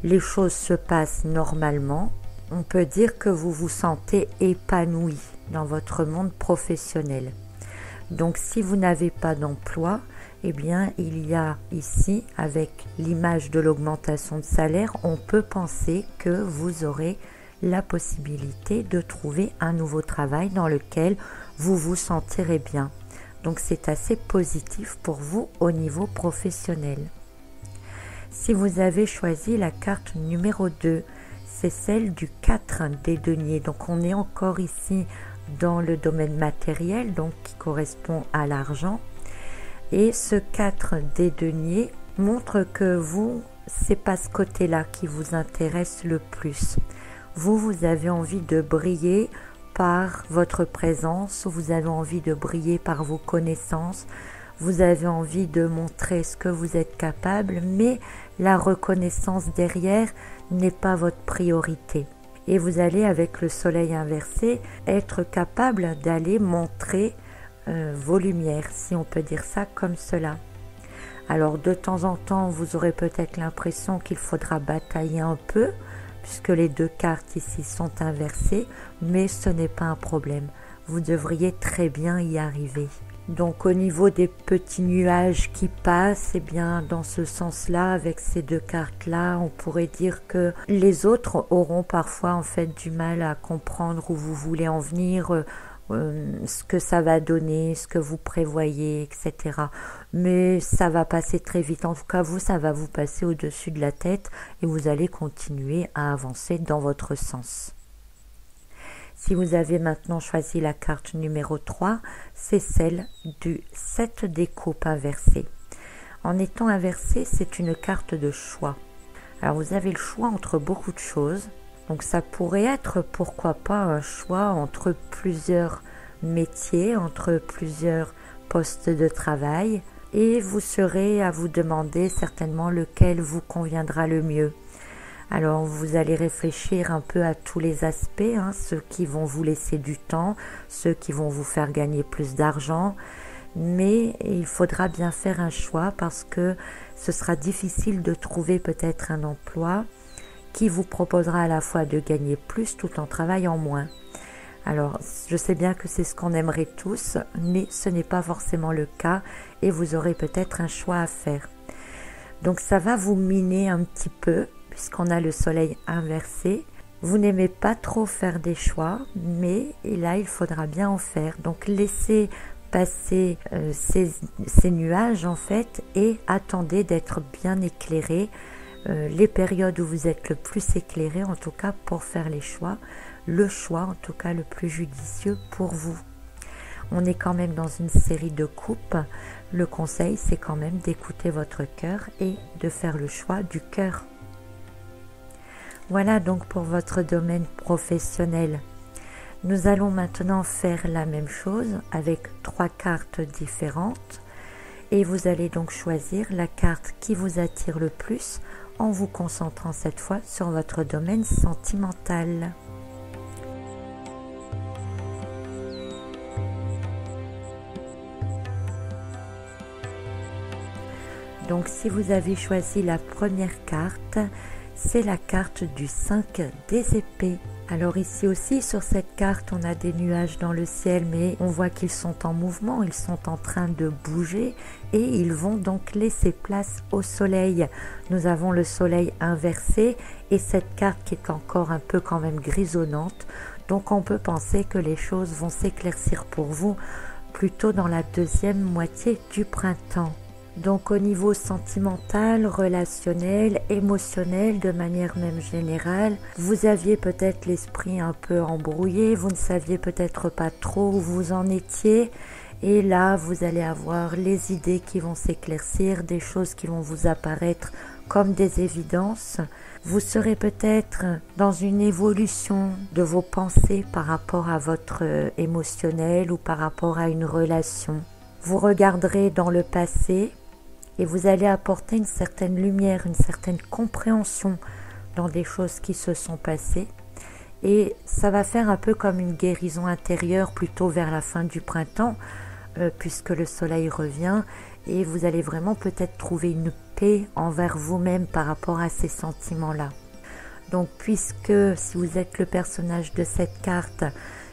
A: les choses se passent normalement. On peut dire que vous vous sentez épanoui dans votre monde professionnel. Donc si vous n'avez pas d'emploi, eh bien il y a ici, avec l'image de l'augmentation de salaire, on peut penser que vous aurez la possibilité de trouver un nouveau travail dans lequel vous vous sentirez bien. Donc c'est assez positif pour vous au niveau professionnel. Si vous avez choisi la carte numéro 2, c'est celle du 4 des deniers. Donc on est encore ici dans le domaine matériel, donc qui correspond à l'argent. Et ce 4 des deniers montre que vous, c'est pas ce côté-là qui vous intéresse le plus. Vous avez envie de briller par votre présence, vous avez envie de briller par vos connaissances, vous avez envie de montrer ce que vous êtes capable, mais la reconnaissance derrière n'est pas votre priorité. Et vous allez, avec le soleil inversé, être capable d'aller montrer vos lumières, si on peut dire ça comme cela. Alors de temps en temps, vous aurez peut-être l'impression qu'il faudra batailler un peu, puisque les 2 cartes ici sont inversées, mais ce n'est pas un problème. Vous devriez très bien y arriver. Donc au niveau des petits nuages qui passent, eh bien dans ce sens-là, avec ces 2 cartes-là, on pourrait dire que les autres auront parfois en fait du mal à comprendre où vous voulez en venir, ce que ça va donner, ce que vous prévoyez, etc. Mais ça va passer très vite. En tout cas, vous, ça va vous passer au-dessus de la tête et vous allez continuer à avancer dans votre sens. Si vous avez maintenant choisi la carte numéro 3, c'est celle du 7 des coupes inversées. En étant inversée, c'est une carte de choix. Alors vous avez le choix entre beaucoup de choses. Donc ça pourrait être, pourquoi pas, un choix entre plusieurs métiers, entre plusieurs postes de travail. Et vous serez à vous demander certainement lequel vous conviendra le mieux. Alors vous allez réfléchir un peu à tous les aspects, ceux qui vont vous laisser du temps, ceux qui vont vous faire gagner plus d'argent, mais il faudra bien faire un choix parce que ce sera difficile de trouver peut-être un emploi qui vous proposera à la fois de gagner plus tout en travaillant moins. Alors je sais bien que c'est ce qu'on aimerait tous, mais ce n'est pas forcément le cas et vous aurez peut-être un choix à faire. Donc ça va vous miner un petit peu, puisqu'on a le soleil inversé. Vous n'aimez pas trop faire des choix, mais là il faudra bien en faire. Donc laissez passer ces nuages en fait et attendez d'être bien éclairé. Les périodes où vous êtes le plus éclairé en tout cas pour faire les choix, le choix en tout cas le plus judicieux pour vous. On est quand même dans une série de coupes. Le conseil c'est quand même d'écouter votre cœur et de faire le choix du cœur. Voilà donc pour votre domaine professionnel. Nous allons maintenant faire la même chose avec 3 cartes différentes et vous allez donc choisir la carte qui vous attire le plus en vous concentrant cette fois sur votre domaine sentimental. Donc si vous avez choisi la première carte, c'est la carte du 5 des épées. Alors ici aussi sur cette carte on a des nuages dans le ciel, mais on voit qu'ils sont en mouvement, ils sont en train de bouger et ils vont donc laisser place au soleil. Nous avons le soleil inversé et cette carte qui est encore un peu quand même grisonnante, donc on peut penser que les choses vont s'éclaircir pour vous plutôt dans la deuxième moitié du printemps. Donc au niveau sentimental, relationnel, émotionnel, de manière même générale, vous aviez peut-être l'esprit un peu embrouillé, vous ne saviez peut-être pas trop où vous en étiez, et là vous allez avoir les idées qui vont s'éclaircir, des choses qui vont vous apparaître comme des évidences. Vous serez peut-être dans une évolution de vos pensées par rapport à votre émotionnel ou par rapport à une relation. Vous regarderez dans le passé et vous allez apporter une certaine lumière, une certaine compréhension dans des choses qui se sont passées. Et ça va faire un peu comme une guérison intérieure plutôt vers la fin du printemps, puisque le soleil revient et vous allez vraiment peut-être trouver une paix envers vous-même par rapport à ces sentiments-là. Donc puisque si vous êtes le personnage de cette carte,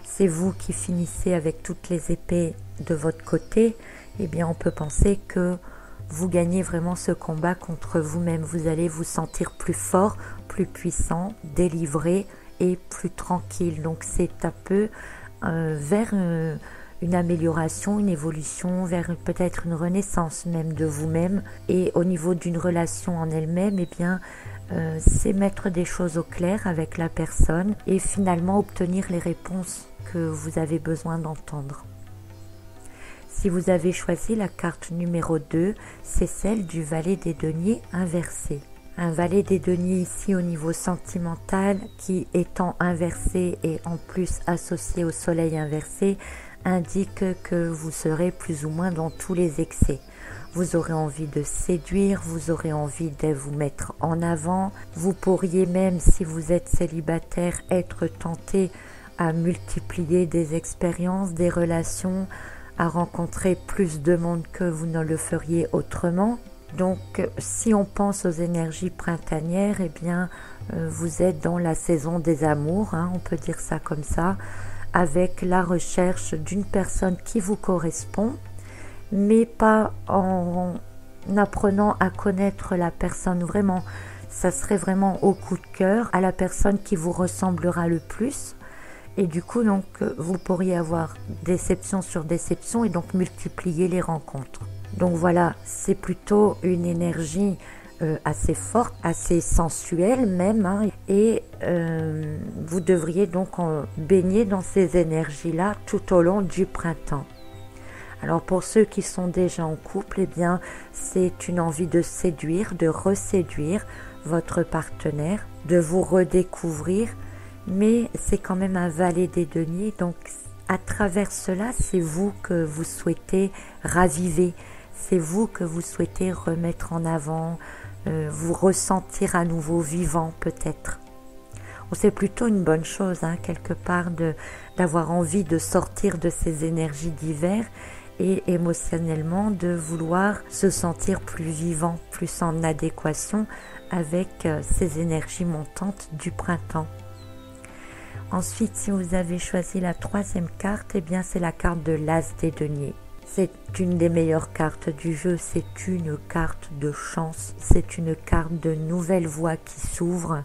A: c'est vous qui finissez avec toutes les épées de votre côté, eh bien on peut penser que vous gagnez vraiment ce combat contre vous-même. Vous allez vous sentir plus fort, plus puissant, délivré et plus tranquille. Donc c'est un peu vers une amélioration, une évolution, vers peut-être une renaissance même de vous-même. Et au niveau d'une relation en elle-même, eh bien c'est mettre des choses au clair avec la personne et finalement obtenir les réponses que vous avez besoin d'entendre. Si vous avez choisi la carte numéro 2, c'est celle du valet des deniers inversé. Un valet des deniers ici au niveau sentimental qui étant inversé et en plus associé au soleil inversé indique que vous serez plus ou moins dans tous les excès. Vous aurez envie de séduire, vous aurez envie de vous mettre en avant. Vous pourriez même, si vous êtes célibataire, être tenté à multiplier des expériences, des relations, à rencontrer plus de monde que vous ne le feriez autrement. Donc si on pense aux énergies printanières, eh bien vous êtes dans la saison des amours, on peut dire ça comme ça, avec la recherche d'une personne qui vous correspond, mais pas en apprenant à connaître la personne vraiment. Ça serait vraiment au coup de cœur, à la personne qui vous ressemblera le plus. Et du coup, donc, vous pourriez avoir déception sur déception et donc multiplier les rencontres. Donc voilà, c'est plutôt une énergie assez forte, assez sensuelle même. Et vous devriez donc baigner dans ces énergies-là tout au long du printemps. Alors pour ceux qui sont déjà en couple, eh bien, c'est une envie de séduire, de reséduire votre partenaire, de vous redécouvrir. Mais c'est quand même un valet des deniers, donc à travers cela, c'est vous que vous souhaitez raviver, c'est vous que vous souhaitez remettre en avant, vous ressentir à nouveau vivant peut-être. C'est plutôt une bonne chose, quelque part, d'avoir envie de sortir de ces énergies d'hiver et émotionnellement de vouloir se sentir plus vivant, plus en adéquation avec ces énergies montantes du printemps. Ensuite, si vous avez choisi la troisième carte, eh bien c'est la carte de l'As des deniers. C'est une des meilleures cartes du jeu, c'est une carte de chance, c'est une carte de nouvelles voies qui s'ouvrent.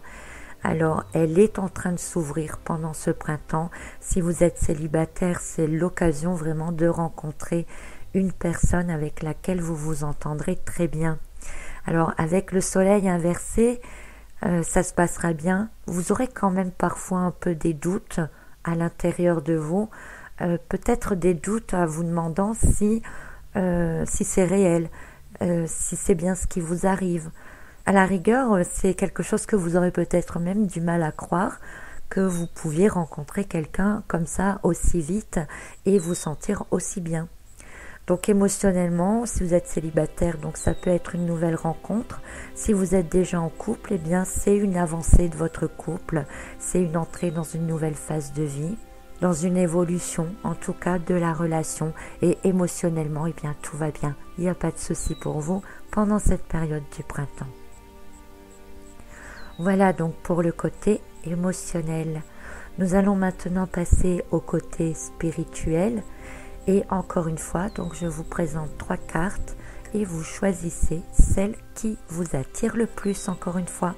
A: Alors, elle est en train de s'ouvrir pendant ce printemps. Si vous êtes célibataire, c'est l'occasion vraiment de rencontrer une personne avec laquelle vous vous entendrez très bien. Alors, avec le soleil inversé, ça se passera bien. Vous aurez quand même parfois un peu des doutes à l'intérieur de vous, peut-être des doutes à vous demandant si c'est réel, si c'est bien ce qui vous arrive. À la rigueur, c'est quelque chose que vous aurez peut-être même du mal à croire, que vous pouviez rencontrer quelqu'un comme ça aussi vite et vous sentir aussi bien. Donc émotionnellement, si vous êtes célibataire, donc ça peut être une nouvelle rencontre. Si vous êtes déjà en couple, eh bien c'est une avancée de votre couple, c'est une entrée dans une nouvelle phase de vie, dans une évolution en tout cas de la relation. Et émotionnellement, eh bien tout va bien. Il n'y a pas de souci pour vous pendant cette période du printemps. Voilà donc pour le côté émotionnel. Nous allons maintenant passer au côté spirituel. Et encore une fois, donc je vous présente 3 cartes et vous choisissez celle qui vous attire le plus encore une fois.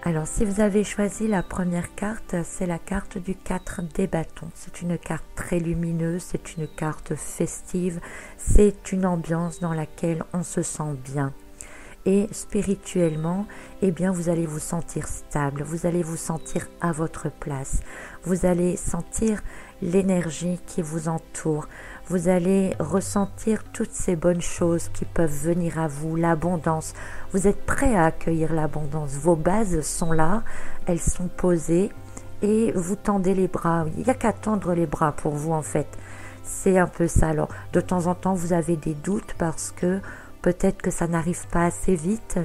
A: Alors si vous avez choisi la première carte, c'est la carte du 4 des bâtons. C'est une carte très lumineuse, c'est une carte festive, c'est une ambiance dans laquelle on se sent bien. Et spirituellement, eh bien vous allez vous sentir stable, vous allez vous sentir à votre place, vous allez sentir l'énergie qui vous entoure, vous allez ressentir toutes ces bonnes choses qui peuvent venir à vous, l'abondance. Vous êtes prêt à accueillir l'abondance, vos bases sont là, elles sont posées et vous tendez les bras. Il n'y a qu'à tendre les bras pour vous en fait. C'est un peu ça. Alors de temps en temps vous avez des doutes parce que peut-être que ça n'arrive pas assez vite,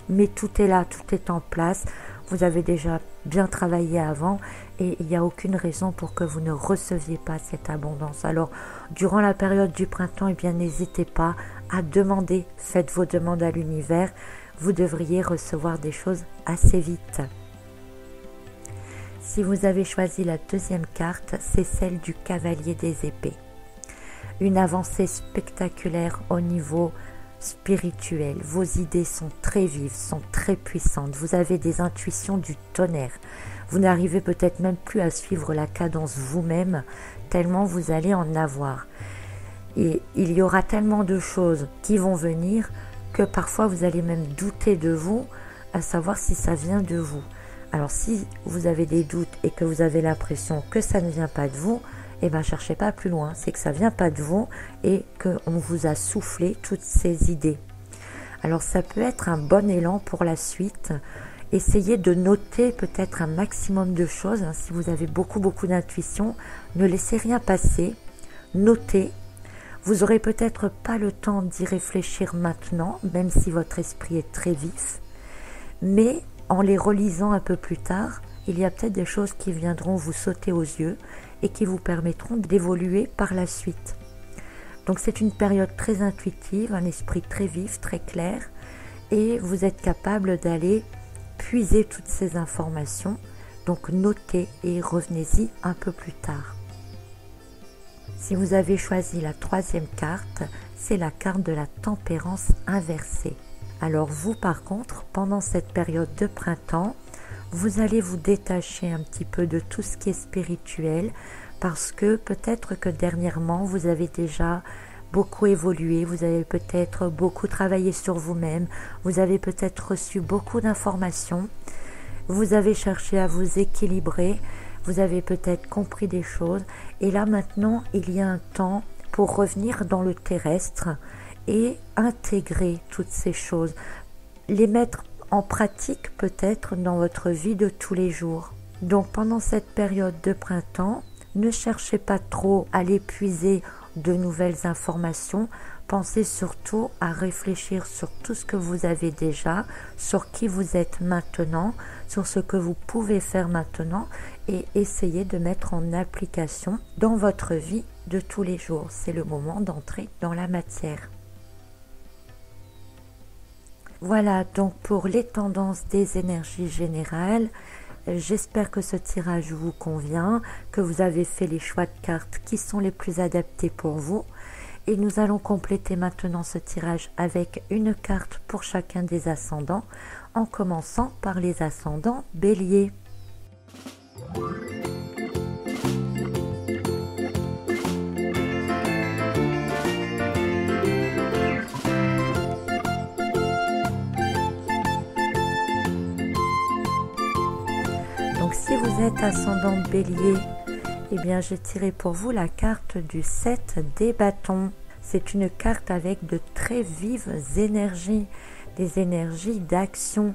A: mais tout est là, tout est en place. Vous avez déjà bien travaillé avant et il n'y a aucune raison pour que vous ne receviez pas cette abondance. Alors, durant la période du printemps, eh bien, n'hésitez pas à demander, faites vos demandes à l'univers. Vous devriez recevoir des choses assez vite. Si vous avez choisi la deuxième carte, c'est celle du cavalier des épées. Une avancée spectaculaire au niveau spirituel. Vos idées sont très vives, sont très puissantes. Vous avez des intuitions du tonnerre. Vous n'arrivez peut-être même plus à suivre la cadence vous-même, tellement vous allez en avoir. Et il y aura tellement de choses qui vont venir que parfois vous allez même douter de vous, à savoir si ça vient de vous. Alors si vous avez des doutes et que vous avez l'impression que ça ne vient pas de vous, eh bien cherchez pas plus loin, c'est que ça vient pas de vous et qu'on vous a soufflé toutes ces idées. Alors ça peut être un bon élan pour la suite. Essayez de noter peut-être un maximum de choses. Si vous avez beaucoup d'intuition, ne laissez rien passer, notez. Vous aurez peut-être pas le temps d'y réfléchir maintenant, même si votre esprit est très vif, mais en les relisant un peu plus tard, il y a peut-être des choses qui viendront vous sauter aux yeux et qui vous permettront d'évoluer par la suite. Donc c'est une période très intuitive, un esprit très vif, très clair, et vous êtes capable d'aller puiser toutes ces informations. Donc notez et revenez-y un peu plus tard. Si vous avez choisi la troisième carte, c'est la carte de la tempérance inversée. Alors vous par contre, pendant cette période de printemps, vous allez vous détacher un petit peu de tout ce qui est spirituel parce que peut-être que dernièrement vous avez déjà beaucoup évolué, vous avez peut-être beaucoup travaillé sur vous-même, vous avez peut-être reçu beaucoup d'informations, vous avez cherché à vous équilibrer, vous avez peut-être compris des choses et là maintenant il y a un temps pour revenir dans le terrestre et intégrer toutes ces choses, les mettre en pratique peut-être dans votre vie de tous les jours. Donc pendant cette période de printemps, ne cherchez pas trop à l'épuiser de nouvelles informations, pensez surtout à réfléchir sur tout ce que vous avez déjà, sur qui vous êtes maintenant, sur ce que vous pouvez faire maintenant et essayez de mettre en application dans votre vie de tous les jours. C'est le moment d'entrer dans la matière. Voilà donc pour les tendances des énergies générales. J'espère que ce tirage vous convient, que vous avez fait les choix de cartes qui sont les plus adaptés pour vous. Et nous allons compléter maintenant ce tirage avec une carte pour chacun des ascendants, en commençant par les ascendants Bélier. Si vous êtes ascendant Bélier, eh bien j'ai tiré pour vous la carte du 7 des bâtons. C'est une carte avec de très vives énergies, des énergies d'action.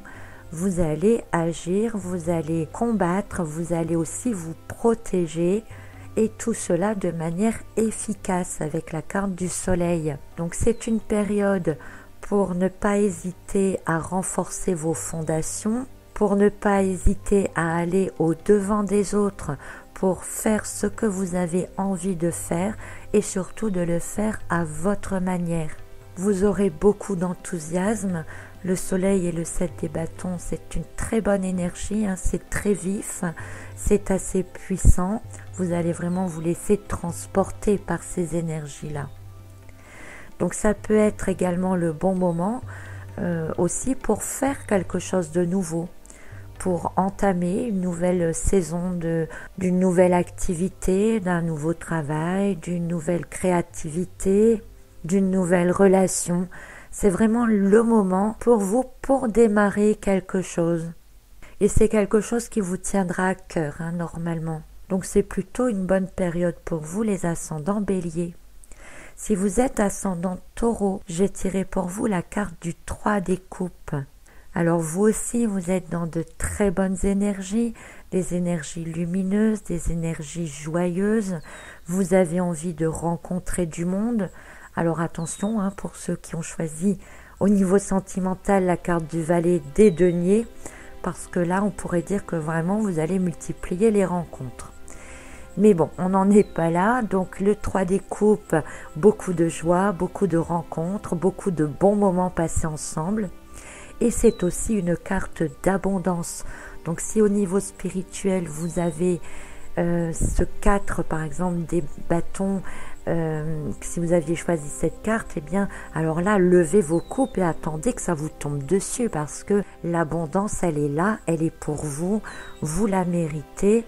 A: Vous allez agir, vous allez combattre, vous allez aussi vous protéger et tout cela de manière efficace avec la carte du soleil. Donc c'est une période pour ne pas hésiter à renforcer vos fondations, pour ne pas hésiter à aller au devant des autres pour faire ce que vous avez envie de faire et surtout de le faire à votre manière. Vous aurez beaucoup d'enthousiasme. Le soleil et le 7 des bâtons, c'est une très bonne énergie, hein, c'est très vif, c'est assez puissant. Vous allez vraiment vous laisser transporter par ces énergies-là. Donc ça peut être également le bon moment aussi pour faire quelque chose de nouveau, pour entamer une nouvelle saison d'une nouvelle activité, d'un nouveau travail, d'une nouvelle créativité, d'une nouvelle relation. C'est vraiment le moment pour vous pour démarrer quelque chose. Et c'est quelque chose qui vous tiendra à cœur, hein, normalement. Donc c'est plutôt une bonne période pour vous, les ascendants béliers. Si vous êtes ascendant taureau, j'ai tiré pour vous la carte du 3 des coupes. Alors vous aussi, vous êtes dans de très bonnes énergies, des énergies lumineuses, des énergies joyeuses. Vous avez envie de rencontrer du monde. Alors attention, hein, pour ceux qui ont choisi au niveau sentimental la carte du valet des deniers, parce que là, on pourrait dire que vraiment, vous allez multiplier les rencontres. Mais bon, on n'en est pas là, donc le 3 des coupes, beaucoup de joie, beaucoup de rencontres, beaucoup de bons moments passés ensemble. Et c'est aussi une carte d'abondance. Donc si au niveau spirituel, vous avez ce 4 par exemple des bâtons, si vous aviez choisi cette carte, eh bien alors là, levez vos coupes et attendez que ça vous tombe dessus parce que l'abondance, elle est là, elle est pour vous, vous la méritez.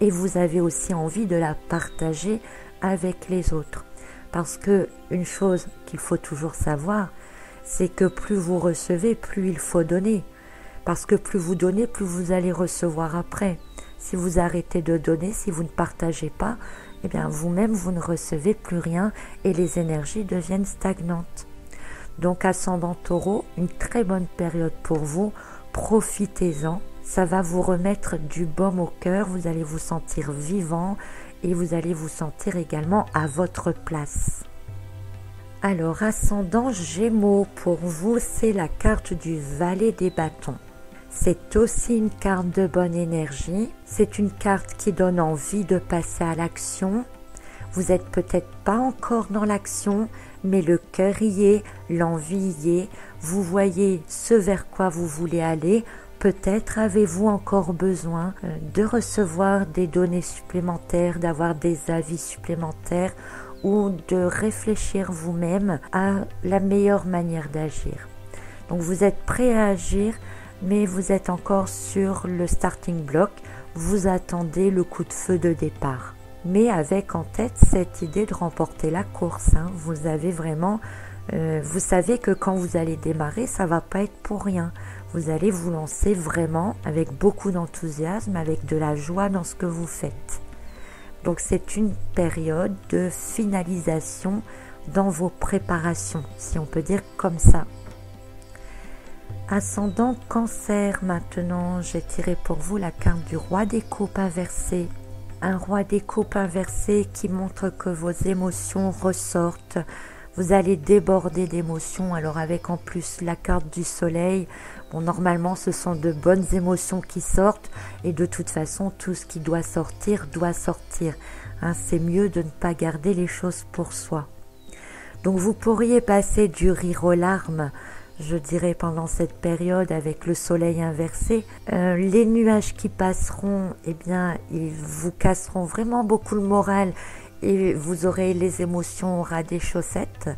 A: Et vous avez aussi envie de la partager avec les autres. Parce que une chose qu'il faut toujours savoir, c'est que plus vous recevez, plus il faut donner. Parce que plus vous donnez, plus vous allez recevoir après. Si vous arrêtez de donner, si vous ne partagez pas, eh bien vous-même, vous ne recevez plus rien et les énergies deviennent stagnantes. Donc ascendant taureau, une très bonne période pour vous, profitez-en. Ça va vous remettre du baume au cœur, vous allez vous sentir vivant et vous allez vous sentir également à votre place. Alors, ascendant Gémeaux, pour vous, c'est la carte du valet des bâtons. C'est aussi une carte de bonne énergie, c'est une carte qui donne envie de passer à l'action. Vous n'êtes peut-être pas encore dans l'action, mais le cœur y est, l'envie y est, vous voyez ce vers quoi vous voulez aller. Peut-être avez-vous encore besoin de recevoir des données supplémentaires, d'avoir des avis supplémentaires ou de réfléchir vous-même à la meilleure manière d'agir. Donc vous êtes prêt à agir, mais vous êtes encore sur le starting block, vous attendez le coup de feu de départ. Mais avec en tête cette idée de remporter la course, hein. Vous avez vraiment, vous savez que quand vous allez démarrer, ça ne va pas être pour rien. Vous allez vous lancer vraiment avec beaucoup d'enthousiasme, avec de la joie dans ce que vous faites. Donc c'est une période de finalisation dans vos préparations, si on peut dire comme ça. Ascendant Cancer maintenant, j'ai tiré pour vous la carte du roi des coupes inversé. Un roi des coupes inversé qui montre que vos émotions ressortent. Vous allez déborder d'émotions, alors avec en plus la carte du soleil, bon, normalement ce sont de bonnes émotions qui sortent et de toute façon tout ce qui doit sortir, hein, c'est mieux de ne pas garder les choses pour soi. Donc vous pourriez passer du rire aux larmes, je dirais pendant cette période avec le soleil inversé. Les nuages qui passeront, eh bien ils vous casseront vraiment beaucoup le moral. Et vous aurez les émotions au ras des chaussettes.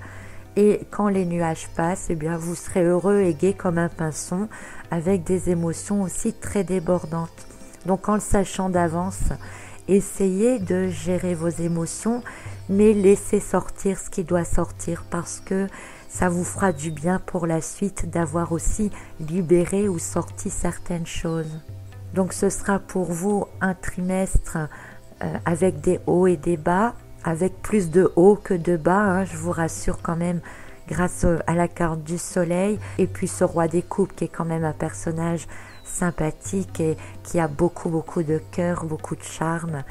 A: Et quand les nuages passent, eh bien vous serez heureux et gai comme un pinson, avec des émotions aussi très débordantes. Donc en le sachant d'avance, essayez de gérer vos émotions, mais laissez sortir ce qui doit sortir, parce que ça vous fera du bien pour la suite d'avoir aussi libéré ou sorti certaines choses. Donc ce sera pour vous un trimestre avec des hauts et des bas, avec plus de hauts que de bas, hein, je vous rassure quand même, grâce à la carte du soleil, et puis ce roi des coupes qui est quand même un personnage sympathique et qui a beaucoup de cœur, beaucoup de charme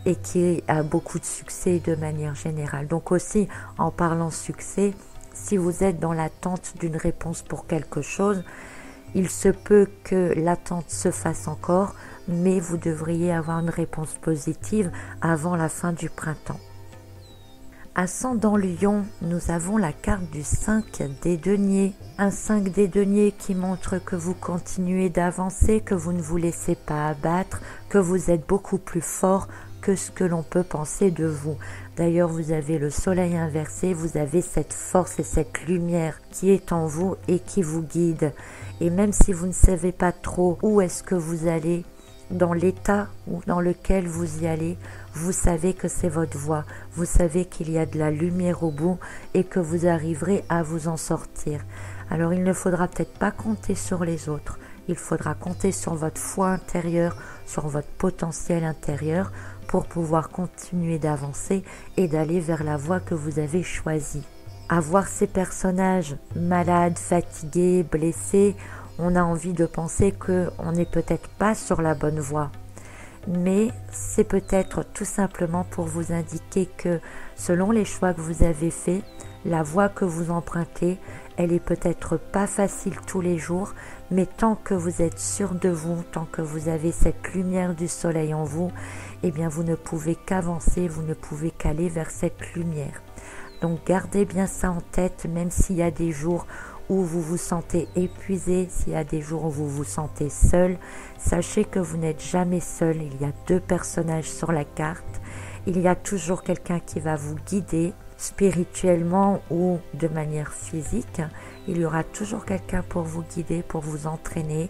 A: et qui a beaucoup de succès de manière générale. Donc aussi, en parlant succès, si vous êtes dans l'attente d'une réponse pour quelque chose, il se peut que l'attente se fasse encore, mais vous devriez avoir une réponse positive avant la fin du printemps. Ascendant Lion, nous avons la carte du 5 des deniers. Un 5 des deniers qui montre que vous continuez d'avancer, que vous ne vous laissez pas abattre, que vous êtes beaucoup plus fort que ce que l'on peut penser de vous. D'ailleurs, vous avez le soleil inversé, vous avez cette force et cette lumière qui est en vous et qui vous guide. Et même si vous ne savez pas trop où est-ce que vous allez, dans l'état dans lequel vous y allez, vous savez que c'est votre voie, vous savez qu'il y a de la lumière au bout et que vous arriverez à vous en sortir. Alors il ne faudra peut-être pas compter sur les autres, il faudra compter sur votre foi intérieure, sur votre potentiel intérieur pour pouvoir continuer d'avancer et d'aller vers la voie que vous avez choisie. À voir ces personnages malades, fatigués, blessés, on a envie de penser qu'on n'est peut-être pas sur la bonne voie. Mais c'est peut-être tout simplement pour vous indiquer que selon les choix que vous avez faits, la voie que vous empruntez, elle est peut-être pas facile tous les jours, mais tant que vous êtes sûr de vous, tant que vous avez cette lumière du soleil en vous, eh bien vous ne pouvez qu'avancer, vous ne pouvez qu'aller vers cette lumière. Donc gardez bien ça en tête, même s'il y a des jours où vous vous sentez épuisé, s'il y a des jours où vous vous sentez seul, sachez que vous n'êtes jamais seul. Il y a deux personnages sur la carte. Il y a toujours quelqu'un qui va vous guider spirituellement ou de manière physique. Il y aura toujours quelqu'un pour vous guider, pour vous entraîner,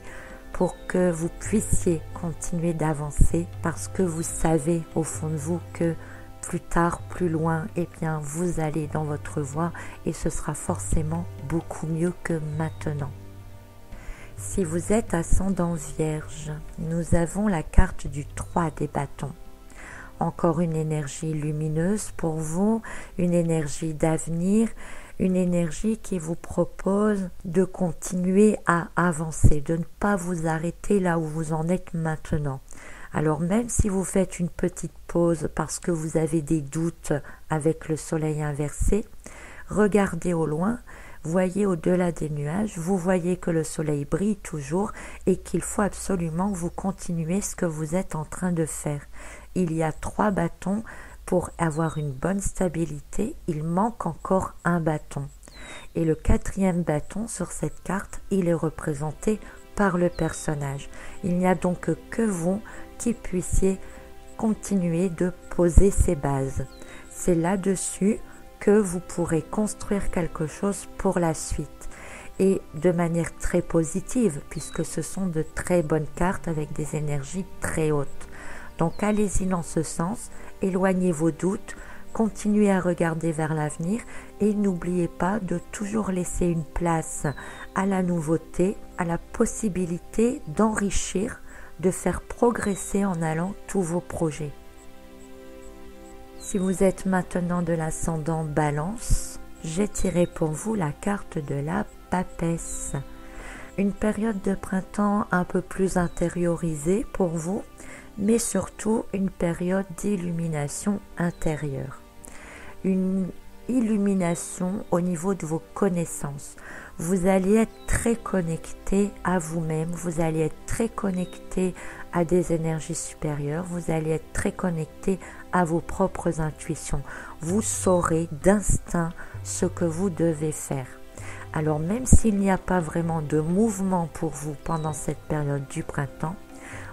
A: pour que vous puissiez continuer d'avancer parce que vous savez au fond de vous que plus tard, plus loin, eh bien vous allez dans votre voie et ce sera forcément beaucoup mieux que maintenant. Si vous êtes ascendant Vierge, nous avons la carte du 3 des bâtons. Encore une énergie lumineuse pour vous, une énergie d'avenir, une énergie qui vous propose de continuer à avancer, de ne pas vous arrêter là où vous en êtes maintenant. Alors même si vous faites une petite pause parce que vous avez des doutes avec le soleil inversé, regardez au loin, voyez au-delà des nuages, vous voyez que le soleil brille toujours et qu'il faut absolument que vous continuez ce que vous êtes en train de faire. Il y a 3 bâtons pour avoir une bonne stabilité, il manque encore un bâton. Et le 4e bâton sur cette carte, il est représenté par le personnage. Il n'y a donc que vous qui puissiez continuer de poser ces bases. C'est là-dessus que vous pourrez construire quelque chose pour la suite et de manière très positive puisque ce sont de très bonnes cartes avec des énergies très hautes. Donc allez-y dans ce sens, éloignez vos doutes, continuez à regarder vers l'avenir et n'oubliez pas de toujours laisser une place à la nouveauté, à la possibilité d'enrichir, de faire progresser en allant tous vos projets. Si vous êtes maintenant de l'ascendant Balance, j'ai tiré pour vous la carte de la papesse. Une période de printemps un peu plus intériorisée pour vous, mais surtout une période d'illumination intérieure. Une illumination au niveau de vos connaissances. Vous allez être très connecté à vous-même, vous allez être très connecté à des énergies supérieures, vous allez être très connecté à vos propres intuitions. Vous saurez d'instinct ce que vous devez faire. Alors même s'il n'y a pas vraiment de mouvement pour vous pendant cette période du printemps,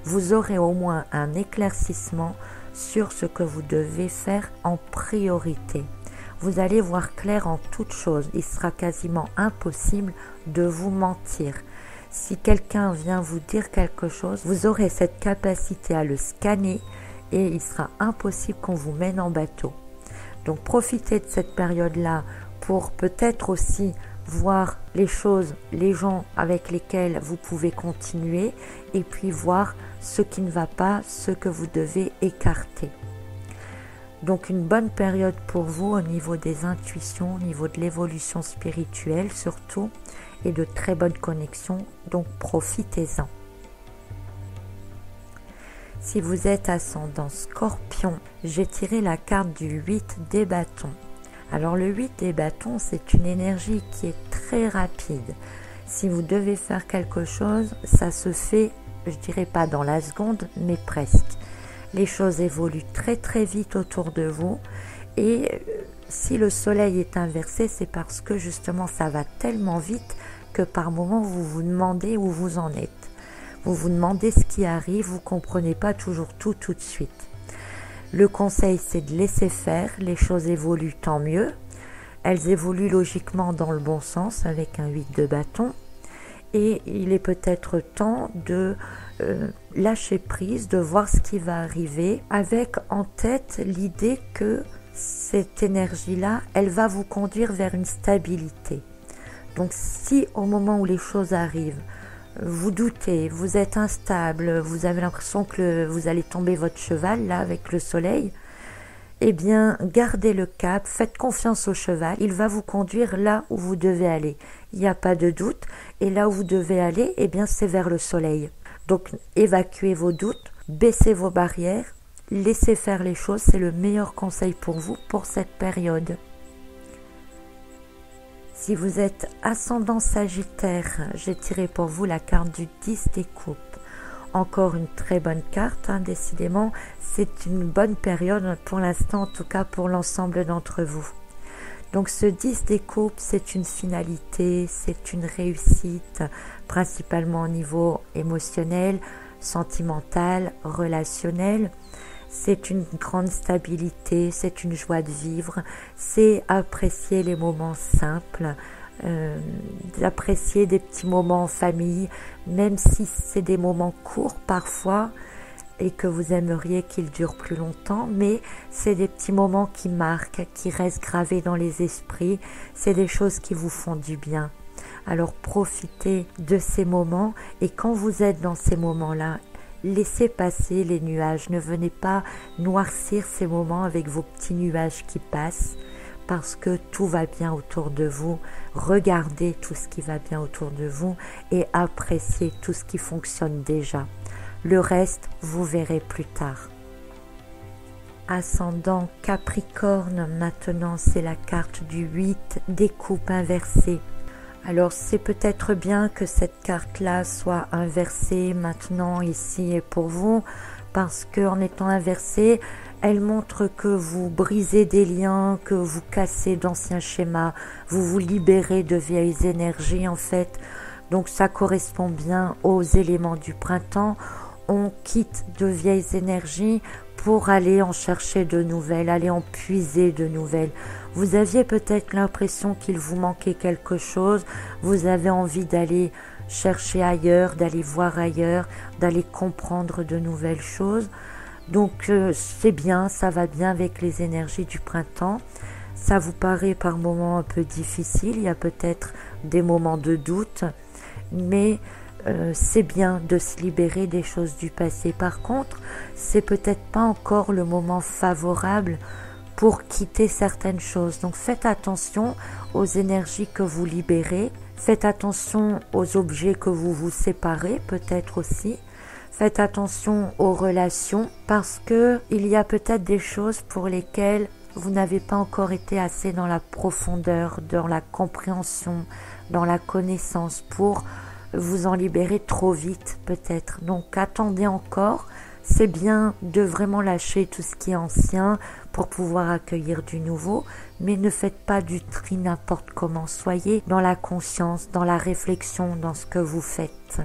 A: vous aurez au moins un éclaircissement sur ce que vous devez faire en priorité. Vous allez voir clair en toute chose. Il sera quasiment impossible de vous mentir. Si quelqu'un vient vous dire quelque chose, vous aurez cette capacité à le scanner et il sera impossible qu'on vous mène en bateau. Donc profitez de cette période-là pour peut-être aussi voir les choses, les gens avec lesquels vous pouvez continuer et puis voir ce qui ne va pas, ce que vous devez écarter. Donc une bonne période pour vous au niveau des intuitions, au niveau de l'évolution spirituelle surtout, et de très bonnes connexions, donc profitez-en. Si vous êtes ascendant Scorpion, j'ai tiré la carte du 8 des bâtons. Alors le 8 des bâtons, c'est une énergie qui est très rapide. Si vous devez faire quelque chose, ça se fait je dirais pas dans la seconde, mais presque. Les choses évoluent très très vite autour de vous et si le soleil est inversé, c'est parce que justement ça va tellement vite que par moments vous vous demandez où vous en êtes. Vous vous demandez ce qui arrive, vous ne comprenez pas toujours tout de suite. Le conseil, c'est de laisser faire, les choses évoluent tant mieux. Elles évoluent logiquement dans le bon sens avec un 8 de bâton. Et il est peut-être temps de lâcher prise, de voir ce qui va arriver avec en tête l'idée que cette énergie-là, elle va vous conduire vers une stabilité. Donc si au moment où les choses arrivent, vous doutez, vous êtes instable, vous avez l'impression que vous allez tomber votre cheval là avec le soleil, eh bien gardez le cap, faites confiance au cheval, il va vous conduire là où vous devez aller. Il n'y a pas de doute et là où vous devez aller, eh bien c'est vers le soleil. Donc évacuez vos doutes, baissez vos barrières, laissez faire les choses, c'est le meilleur conseil pour vous pour cette période. Si vous êtes ascendant Sagittaire, j'ai tiré pour vous la carte du 10 des coupes. Encore une très bonne carte, décidément, c'est une bonne période pour l'instant, en tout cas pour l'ensemble d'entre vous. Donc ce 10 des coupes, c'est une finalité, c'est une réussite, principalement au niveau émotionnel, sentimental, relationnel. C'est une grande stabilité, c'est une joie de vivre, c'est apprécier les moments simples, d'apprécier des petits moments en famille, même si c'est des moments courts parfois et que vous aimeriez qu'ils durent plus longtemps, mais c'est des petits moments qui marquent, qui restent gravés dans les esprits, c'est des choses qui vous font du bien. Alors profitez de ces moments et quand vous êtes dans ces moments-là, laissez passer les nuages, ne venez pas noircir ces moments avec vos petits nuages qui passent parce que tout va bien autour de vous. Regardez tout ce qui va bien autour de vous et appréciez tout ce qui fonctionne déjà. Le reste, vous verrez plus tard. Ascendant Capricorne, maintenant c'est la carte du 8 des coupes inversées. Alors c'est peut-être bien que cette carte-là soit inversée maintenant ici et pour vous, parce qu'en étant inversée, elle montre que vous brisez des liens, que vous cassez d'anciens schémas, vous vous libérez de vieilles énergies en fait. Donc ça correspond bien aux éléments du printemps. On quitte de vieilles énergies pour aller en chercher de nouvelles, aller en puiser de nouvelles. Vous aviez peut-être l'impression qu'il vous manquait quelque chose, vous avez envie d'aller chercher ailleurs, d'aller voir ailleurs, d'aller comprendre de nouvelles choses. Donc c'est bien, ça va bien avec les énergies du printemps. Ça vous paraît par moments un peu difficile, il y a peut-être des moments de doute, mais c'est bien de se libérer des choses du passé. Par contre, c'est peut-être pas encore le moment favorable pour quitter certaines choses. Donc faites attention aux énergies que vous libérez, faites attention aux objets que vous vous séparez peut-être aussi, faites attention aux relations parce que il y a peut-être des choses pour lesquelles vous n'avez pas encore été assez dans la profondeur, dans la compréhension, dans la connaissance pour vous en libérer trop vite peut-être. Donc attendez encore, c'est bien de vraiment lâcher tout ce qui est ancien pour pouvoir accueillir du nouveau, mais ne faites pas du tri n'importe comment, soyez dans la conscience, dans la réflexion, dans ce que vous faites.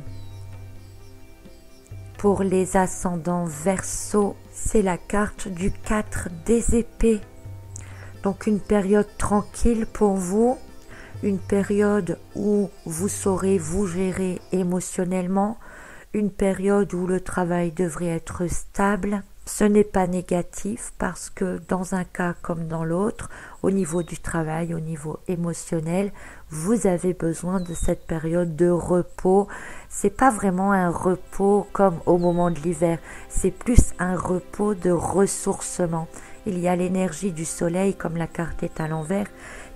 A: Pour les ascendants Verseau, c'est la carte du 4 des épées. Donc une période tranquille pour vous, une période où vous saurez vous gérer émotionnellement, une période où le travail devrait être stable. Ce n'est pas négatif parce que dans un cas comme dans l'autre, au niveau du travail, au niveau émotionnel, vous avez besoin de cette période de repos. C'est pas vraiment un repos comme au moment de l'hiver, c'est plus un repos de ressourcement. Il y a l'énergie du soleil, comme la carte est à l'envers,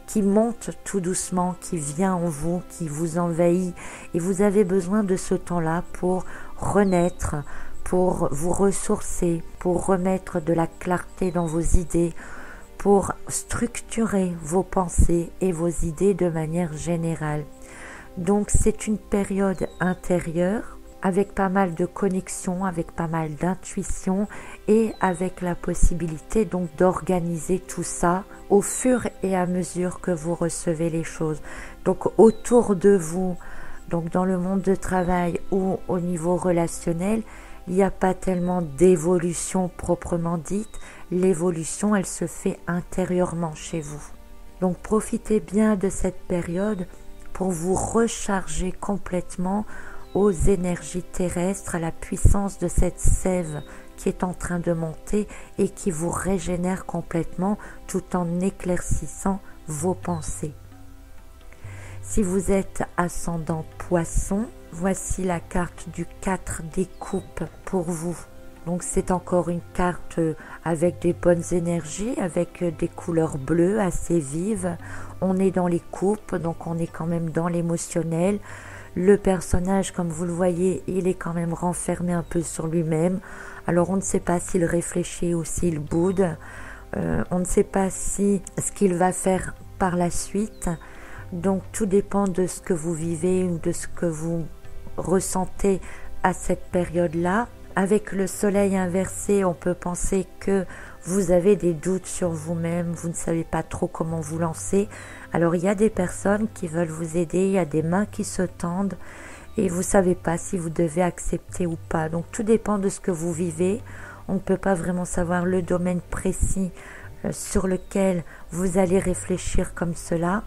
A: qui monte tout doucement, qui vient en vous, qui vous envahit. Et vous avez besoin de ce temps-là pour renaître, pour vous ressourcer, pour remettre de la clarté dans vos idées, pour structurer vos pensées et vos idées de manière générale. Donc c'est une période intérieure avec pas mal de connexion, avec pas mal d'intuition et avec la possibilité donc d'organiser tout ça au fur et à mesure que vous recevez les choses. Donc autour de vous, donc dans le monde de travail ou au niveau relationnel, il n'y a pas tellement d'évolution proprement dite. L'évolution, elle se fait intérieurement chez vous. Donc profitez bien de cette période pour vous recharger complètement aux énergies terrestres, à la puissance de cette sève qui est en train de monter et qui vous régénère complètement tout en éclaircissant vos pensées. Si vous êtes ascendant Poisson, voici la carte du 4 des coupes pour vous. Donc c'est encore une carte avec des bonnes énergies, avec des couleurs bleues assez vives. On est dans les coupes, donc on est quand même dans l'émotionnel. Le personnage, comme vous le voyez, il est quand même renfermé un peu sur lui-même. Alors on ne sait pas s'il réfléchit ou s'il boude. On ne sait pas si ce qu'il va faire par la suite. Donc tout dépend de ce que vous vivez ou de ce que vous ressentez à cette période-là. Avec le soleil inversé, on peut penser que vous avez des doutes sur vous-même, vous ne savez pas trop comment vous lancer. Alors il y a des personnes qui veulent vous aider, il y a des mains qui se tendent et vous ne savez pas si vous devez accepter ou pas. Donc tout dépend de ce que vous vivez. On ne peut pas vraiment savoir le domaine précis sur lequel vous allez réfléchir comme cela.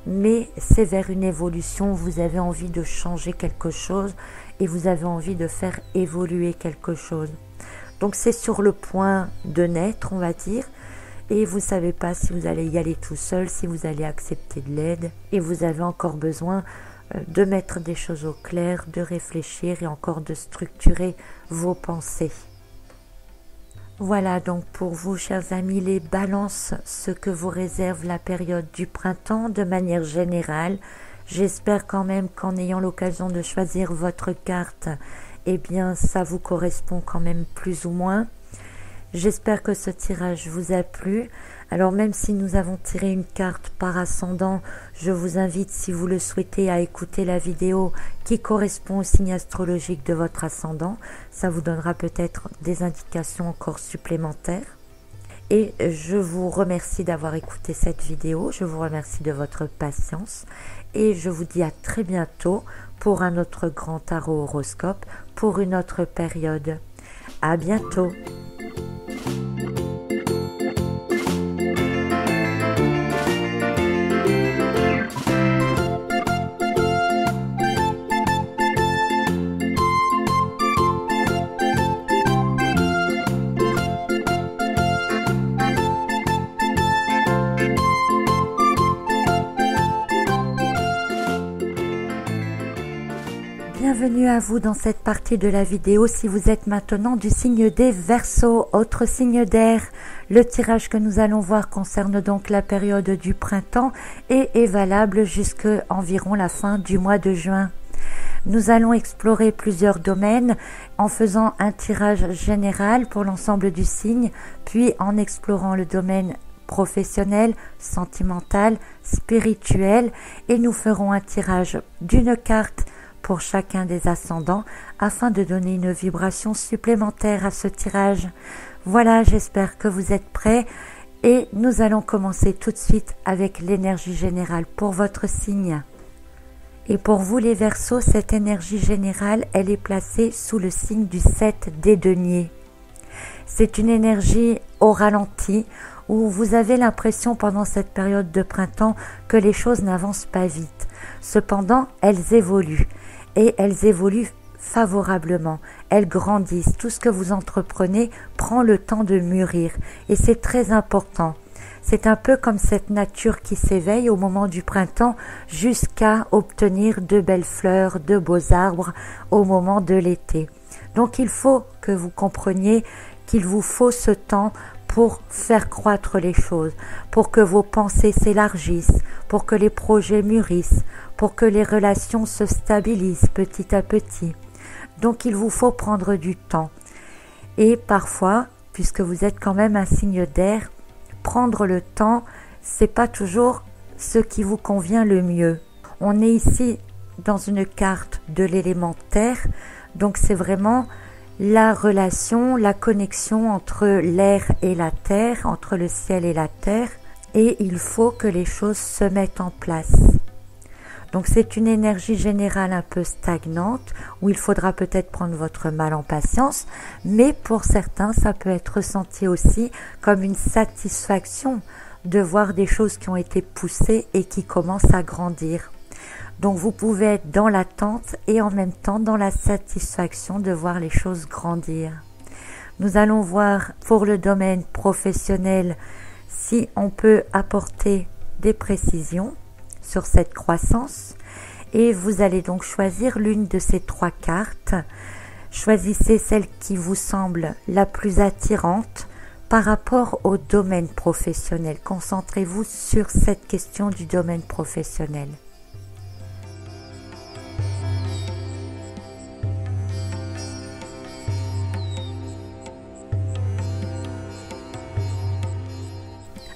A: Mais c'est vers une évolution, vous avez envie de changer quelque chose et vous avez envie de faire évoluer quelque chose. Donc c'est sur le point de naître, on va dire, et vous ne savez pas si vous allez y aller tout seul, si vous allez accepter de l'aide, et vous avez encore besoin de mettre des choses au clair, de réfléchir et encore de structurer vos pensées. Voilà donc pour vous, chers amis, les balances, ce que vous réserve la période du printemps de manière générale. J'espère quand même qu'en ayant l'occasion de choisir votre carte, eh bien ça vous correspond quand même plus ou moins. J'espère que ce tirage vous a plu. Alors même si nous avons tiré une carte par ascendant, je vous invite, si vous le souhaitez, à écouter la vidéo qui correspond au signe astrologique de votre ascendant. Ça vous donnera peut-être des indications encore supplémentaires. Et je vous remercie d'avoir écouté cette vidéo. Je vous remercie de votre patience. Et je vous dis à très bientôt pour un autre grand tarot horoscope, pour une autre période. À bientôt. Bienvenue à vous dans cette partie de la vidéo si vous êtes maintenant du signe des Verseaux, autre signe d'air. Le tirage que nous allons voir concerne donc la période du printemps et est valable jusqu'à environ la fin du mois de juin. Nous allons explorer plusieurs domaines en faisant un tirage général pour l'ensemble du signe, puis en explorant le domaine professionnel, sentimental, spirituel, et nous ferons un tirage d'une carte pour chacun des ascendants afin de donner une vibration supplémentaire à ce tirage. Voilà, j'espère que vous êtes prêts et nous allons commencer tout de suite avec l'énergie générale pour votre signe. Et pour vous les Verseaux, cette énergie générale, elle est placée sous le signe du 7 des deniers. C'est une énergie au ralenti où vous avez l'impression pendant cette période de printemps que les choses n'avancent pas vite. Cependant, elles évoluent. Et elles évoluent favorablement, elles grandissent. Tout ce que vous entreprenez prend le temps de mûrir et c'est très important. C'est un peu comme cette nature qui s'éveille au moment du printemps jusqu'à obtenir de belles fleurs, de beaux arbres au moment de l'été. Donc il faut que vous compreniez qu'il vous faut ce temps pour faire croître les choses, pour que vos pensées s'élargissent, pour que les projets mûrissent, pour que les relations se stabilisent petit à petit. Donc il vous faut prendre du temps. Et parfois, puisque vous êtes quand même un signe d'air, prendre le temps, c'est pas toujours ce qui vous convient le mieux. On est ici dans une carte de l'élément terre, Donc c'est vraiment la relation, la connexion entre l'air et la terre, entre le ciel et la terre, et il faut que les choses se mettent en place. Donc c'est une énergie générale un peu stagnante, où il faudra peut-être prendre votre mal en patience, mais pour certains ça peut être ressenti aussi comme une satisfaction de voir des choses qui ont été poussées et qui commencent à grandir. Donc vous pouvez être dans l'attente et en même temps dans la satisfaction de voir les choses grandir. Nous allons voir pour le domaine professionnel si on peut apporter des précisions sur cette croissance, et vous allez donc choisir l'une de ces 3 cartes. Choisissez celle qui vous semble la plus attirante par rapport au domaine professionnel. Concentrez-vous sur cette question du domaine professionnel.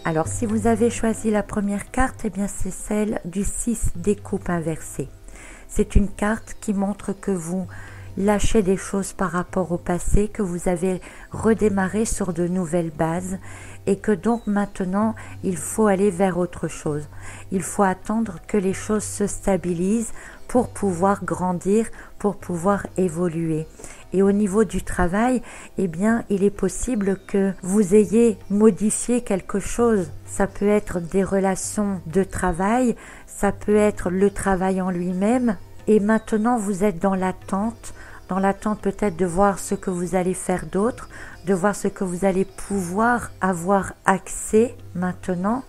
A: Alors si vous avez choisi la première carte, eh bien c'est celle du 6 des coupes inversées. C'est une carte qui montre que vous lâchez des choses par rapport au passé, que vous avez redémarré sur de nouvelles bases et que donc maintenant il faut aller vers autre chose. Il faut attendre que les choses se stabilisent pour pouvoir grandir, pour pouvoir évoluer. Et au niveau du travail, eh bien, il est possible que vous ayez modifié quelque chose. Ça peut être des relations de travail, ça peut être le travail en lui-même. Et maintenant, vous êtes dans l'attente peut-être de voir ce que vous allez faire d'autre, de voir ce que vous allez pouvoir avoir accès maintenant,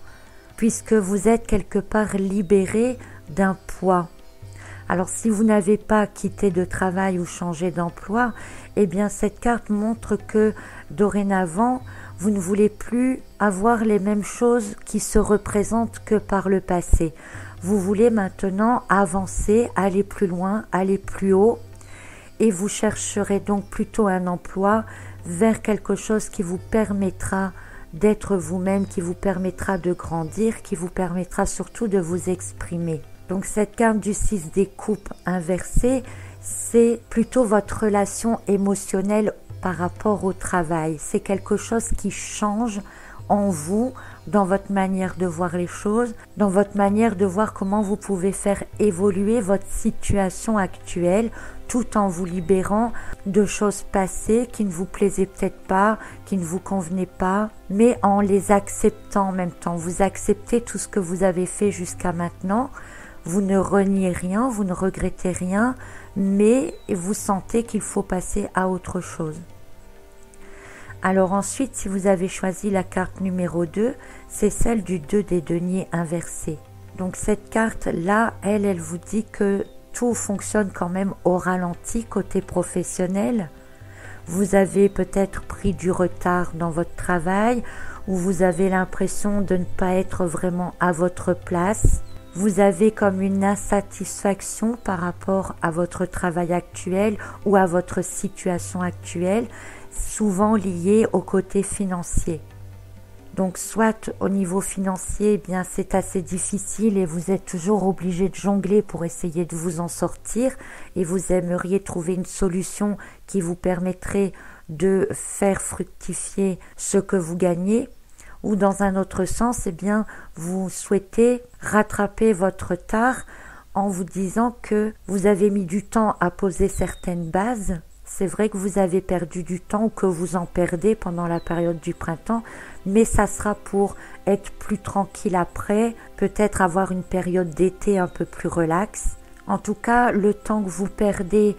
A: puisque vous êtes quelque part libéré d'un poids. Alors si vous n'avez pas quitté de travail ou changé d'emploi, eh bien cette carte montre que dorénavant, vous ne voulez plus avoir les mêmes choses qui se représentent que par le passé. Vous voulez maintenant avancer, aller plus loin, aller plus haut, et vous chercherez donc plutôt un emploi vers quelque chose qui vous permettra d'être vous-même, qui vous permettra de grandir, qui vous permettra surtout de vous exprimer. Donc cette carte du 6 des coupes inversée, c'est plutôt votre relation émotionnelle par rapport au travail. C'est quelque chose qui change en vous, dans votre manière de voir les choses, dans votre manière de voir comment vous pouvez faire évoluer votre situation actuelle, tout en vous libérant de choses passées qui ne vous plaisaient peut-être pas, qui ne vous convenaient pas, mais en les acceptant en même temps. Vous acceptez tout ce que vous avez fait jusqu'à maintenant. Vous ne reniez rien, vous ne regrettez rien, mais vous sentez qu'il faut passer à autre chose. Alors ensuite, si vous avez choisi la carte numéro 2, c'est celle du 2 des deniers inversé. Donc cette carte-là, elle vous dit que tout fonctionne quand même au ralenti côté professionnel. Vous avez peut-être pris du retard dans votre travail, ou vous avez l'impression de ne pas être vraiment à votre place. Vous avez comme une insatisfaction par rapport à votre travail actuel ou à votre situation actuelle, souvent liée au côté financier. Donc soit au niveau financier, eh bien c'est assez difficile et vous êtes toujours obligé de jongler pour essayer de vous en sortir, et vous aimeriez trouver une solution qui vous permettrait de faire fructifier ce que vous gagnez. Ou dans un autre sens, eh bien, vous souhaitez rattraper votre retard en vous disant que vous avez mis du temps à poser certaines bases. C'est vrai que vous avez perdu du temps ou que vous en perdez pendant la période du printemps, mais ça sera pour être plus tranquille après, peut-être avoir une période d'été un peu plus relaxe. En tout cas, le temps que vous perdez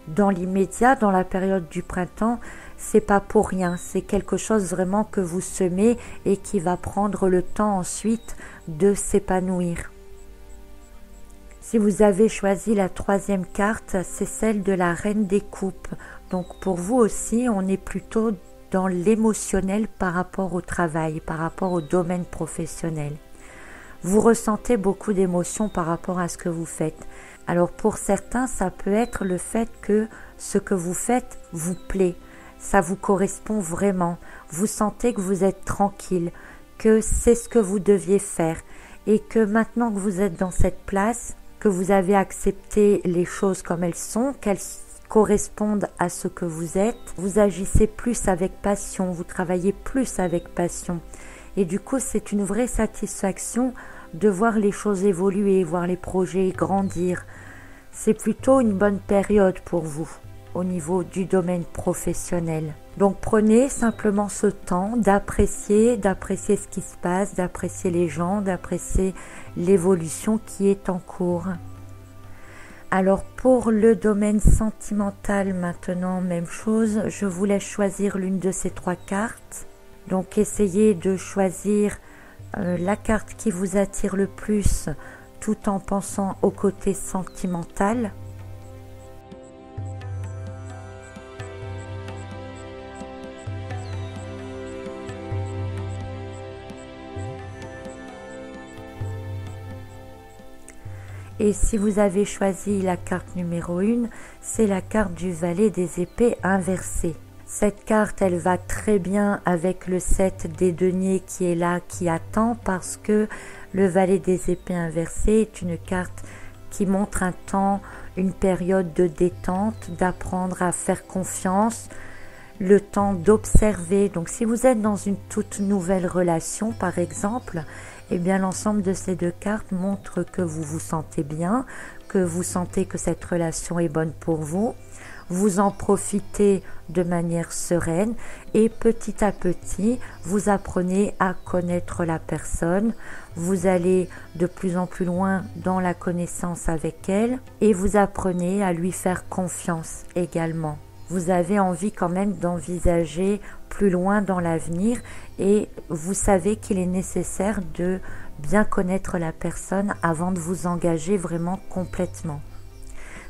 A: dans l'immédiat, dans la période du printemps, c'est pas pour rien, c'est quelque chose vraiment que vous semez et qui va prendre le temps ensuite de s'épanouir. Si vous avez choisi la 3e carte, c'est celle de la Reine des Coupes. Donc pour vous aussi, on est plutôt dans l'émotionnel par rapport au travail, par rapport au domaine professionnel. Vous ressentez beaucoup d'émotions par rapport à ce que vous faites. Alors pour certains, ça peut être le fait que ce que vous faites vous plaît. Ça vous correspond vraiment, vous sentez que vous êtes tranquille, que c'est ce que vous deviez faire et que maintenant que vous êtes dans cette place, que vous avez accepté les choses comme elles sont, qu'elles correspondent à ce que vous êtes. Vous agissez plus avec passion, vous travaillez plus avec passion. Et du coup, c'est une vraie satisfaction de voir les choses évoluer, voir les projets grandir. C'est plutôt une bonne période pour vous au niveau du domaine professionnel. Donc prenez simplement ce temps d'apprécier ce qui se passe, d'apprécier les gens, d'apprécier l'évolution qui est en cours. Alors pour le domaine sentimental maintenant, même chose, je vous laisse choisir l'une de ces 3 cartes. Donc essayez de choisir la carte qui vous attire le plus tout en pensant au côté sentimental. Et si vous avez choisi la carte numéro 1, c'est la carte du valet des épées inversée. Cette carte, elle va très bien avec le 7 des deniers qui est là, qui attend, parce que le valet des épées inversée est une carte qui montre un temps, une période de détente, d'apprendre à faire confiance, le temps d'observer. Donc si vous êtes dans une toute nouvelle relation par exemple, eh bien l'ensemble de ces 2 cartes montrent que vous vous sentez bien, que vous sentez que cette relation est bonne pour vous. Vous en profitez de manière sereine et petit à petit, vous apprenez à connaître la personne. Vous allez de plus en plus loin dans la connaissance avec elle et vous apprenez à lui faire confiance également. Vous avez envie quand même d'envisager plus loin dans l'avenir et vous savez qu'il est nécessaire de bien connaître la personne avant de vous engager vraiment complètement.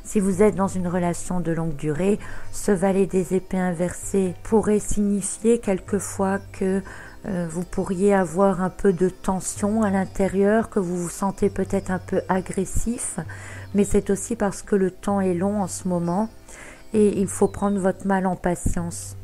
A: Si vous êtes dans une relation de longue durée, ce valet des épées inversées pourrait signifier quelquefois que vous pourriez avoir un peu de tension à l'intérieur, que vous vous sentez peut-être un peu agressif, mais c'est aussi parce que le temps est long en ce moment et il faut prendre votre mal en patience.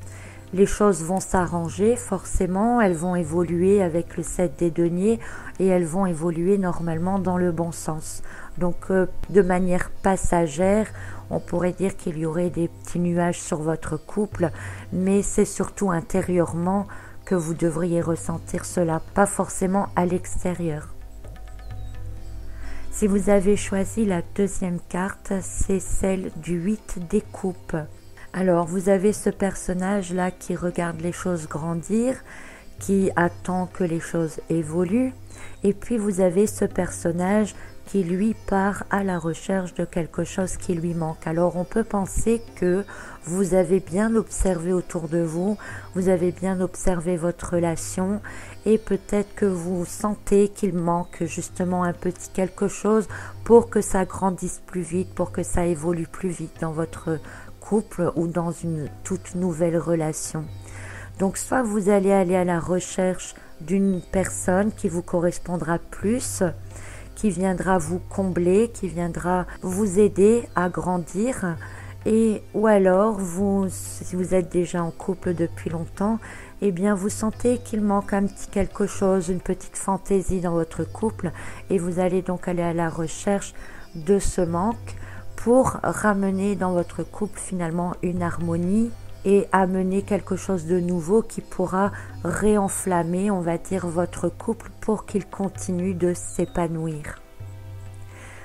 A: Les choses vont s'arranger forcément, elles vont évoluer avec le 7 des deniers et elles vont évoluer normalement dans le bon sens. Donc de manière passagère, on pourrait dire qu'il y aurait des petits nuages sur votre couple, mais c'est surtout intérieurement que vous devriez ressentir cela, pas forcément à l'extérieur. Si vous avez choisi la 2e carte, c'est celle du 8 des coupes. Alors vous avez ce personnage là qui regarde les choses grandir, qui attend que les choses évoluent, et puis vous avez ce personnage qui lui part à la recherche de quelque chose qui lui manque. Alors on peut penser que vous avez bien observé autour de vous, vous avez bien observé votre relation et peut-être que vous sentez qu'il manque justement un petit quelque chose pour que ça grandisse plus vite, pour que ça évolue plus vite dans votre couple ou dans une toute nouvelle relation. Donc soit vous allez aller à la recherche d'une personne qui vous correspondra plus, qui viendra vous combler, qui viendra vous aider à grandir, et ou alors vous, si vous êtes déjà en couple depuis longtemps, eh bien vous sentez qu'il manque un petit quelque chose, une petite fantaisie dans votre couple, et vous allez donc aller à la recherche de ce manque pour ramener dans votre couple finalement une harmonie et amener quelque chose de nouveau qui pourra réenflammer, on va dire, votre couple pour qu'il continue de s'épanouir.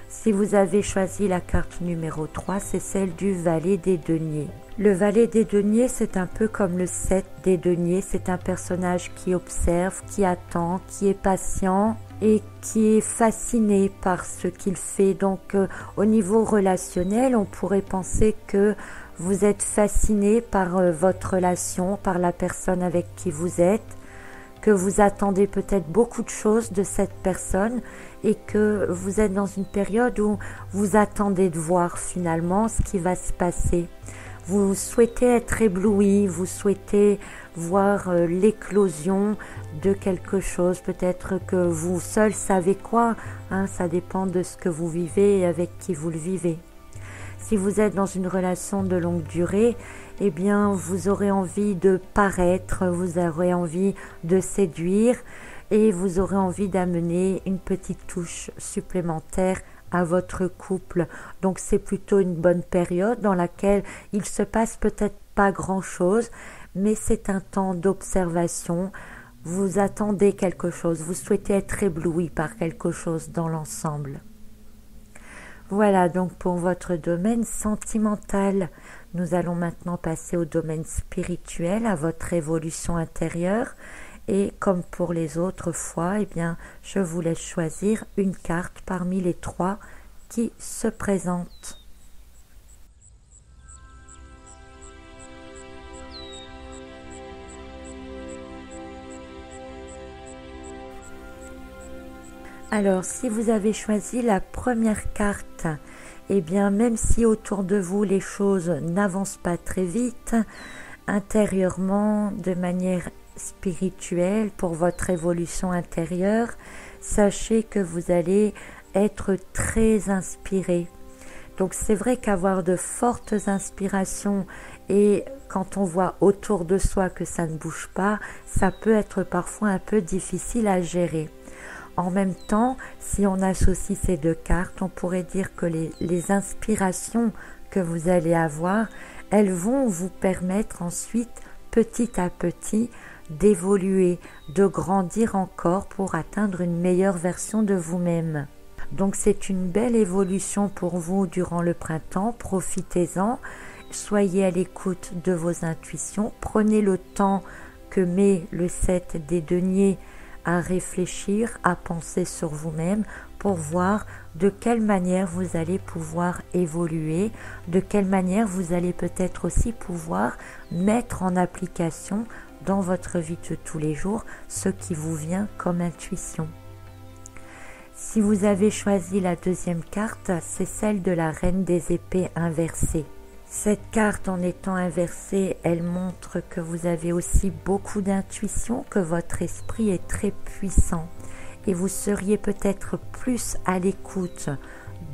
A: Si vous avez choisi la carte numéro 3, c'est celle du valet des deniers. Le valet des deniers, c'est un peu comme le 7 des deniers, c'est un personnage qui observe, qui attend, qui est patient et qui est fasciné par ce qu'il fait. Donc au niveau relationnel, on pourrait penser que vous êtes fasciné par votre relation, par la personne avec qui vous êtes, que vous attendez peut-être beaucoup de choses de cette personne et que vous êtes dans une période où vous attendez de voir finalement ce qui va se passer. Vous souhaitez être ébloui, vous souhaitez voir l'éclosion de quelque chose, peut-être que vous seul savez quoi, ça dépend de ce que vous vivez et avec qui vous le vivez. Si vous êtes dans une relation de longue durée, eh bien vous aurez envie de paraître, vous aurez envie de séduire et vous aurez envie d'amener une petite touche supplémentaire à votre couple. Donc c'est plutôt une bonne période dans laquelle il se passe peut-être pas grand-chose, mais c'est un temps d'observation. Vous attendez quelque chose, vous souhaitez être ébloui par quelque chose dans l'ensemble. Voilà donc pour votre domaine sentimental. Nous allons maintenant passer au domaine spirituel, à votre évolution intérieure. Et comme pour les autres fois, eh bien, je vous laisse choisir une carte parmi les 3 qui se présentent. Alors, si vous avez choisi la première carte, eh bien, même si autour de vous les choses n'avancent pas très vite, intérieurement, de manière spirituelle, pour votre évolution intérieure, sachez que vous allez être très inspiré. Donc, c'est vrai qu'avoir de fortes inspirations et quand on voit autour de soi que ça ne bouge pas, ça peut être parfois un peu difficile à gérer. En même temps, si on associe ces 2 cartes, on pourrait dire que les inspirations que vous allez avoir, elles vont vous permettre ensuite, petit à petit, d'évoluer, de grandir encore pour atteindre une meilleure version de vous-même. Donc c'est une belle évolution pour vous durant le printemps, profitez-en, soyez à l'écoute de vos intuitions, prenez le temps que met le 7 des deniers à réfléchir, à penser sur vous-même pour voir de quelle manière vous allez pouvoir évoluer, de quelle manière vous allez peut-être aussi pouvoir mettre en application dans votre vie de tous les jours ce qui vous vient comme intuition. Si vous avez choisi la deuxième carte, c'est celle de la reine des épées inversée. Cette carte, en étant inversée, elle montre que vous avez aussi beaucoup d'intuition, que votre esprit est très puissant et vous seriez peut-être plus à l'écoute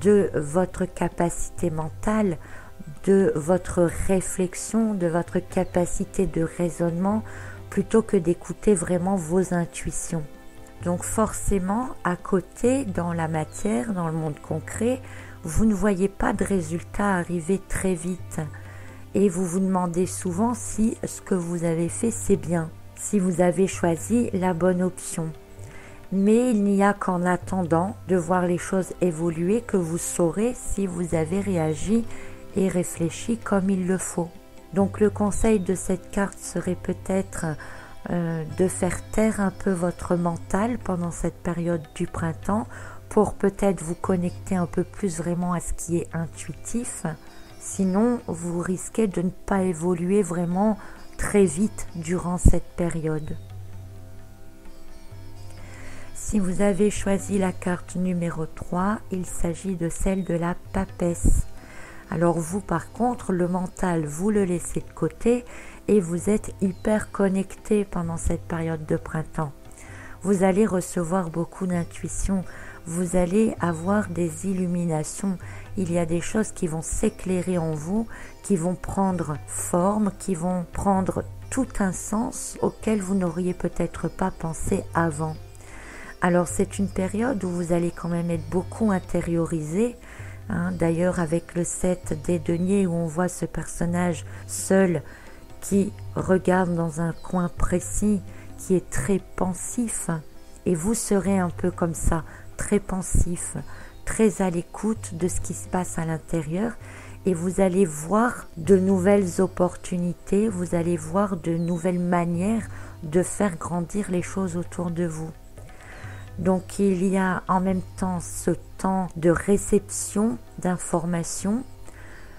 A: de votre capacité mentale, de votre réflexion, de votre capacité de raisonnement, plutôt que d'écouter vraiment vos intuitions. Donc forcément, à côté, dans la matière, dans le monde concret, vous ne voyez pas de résultats arriver très vite et vous vous demandez souvent si ce que vous avez fait c'est bien, si vous avez choisi la bonne option. Mais il n'y a qu'en attendant de voir les choses évoluer que vous saurez si vous avez réagi et réfléchi comme il le faut. Donc le conseil de cette carte serait peut-être de faire taire un peu votre mental pendant cette période du printemps pour peut-être vous connecter un peu plus vraiment à ce qui est intuitif. Sinon, vous risquez de ne pas évoluer vraiment très vite durant cette période. Si vous avez choisi la carte numéro 3, il s'agit de celle de la papesse. Alors vous, par contre, le mental, vous le laissez de côté et vous êtes hyper connecté pendant cette période de printemps. Vous allez recevoir beaucoup d'intuition, vous allez avoir des illuminations. Il y a des choses qui vont s'éclairer en vous, qui vont prendre forme, qui vont prendre tout un sens auquel vous n'auriez peut-être pas pensé avant. Alors c'est une période où vous allez quand même être beaucoup intériorisé. D'ailleurs avec le 7 des deniers où on voit ce personnage seul qui regarde dans un coin précis, qui est très pensif, et vous serez un peu comme ça, très pensif, très à l'écoute de ce qui se passe à l'intérieur, et vous allez voir de nouvelles opportunités, vous allez voir de nouvelles manières de faire grandir les choses autour de vous. Donc il y a en même temps ce temps de réception d'informations,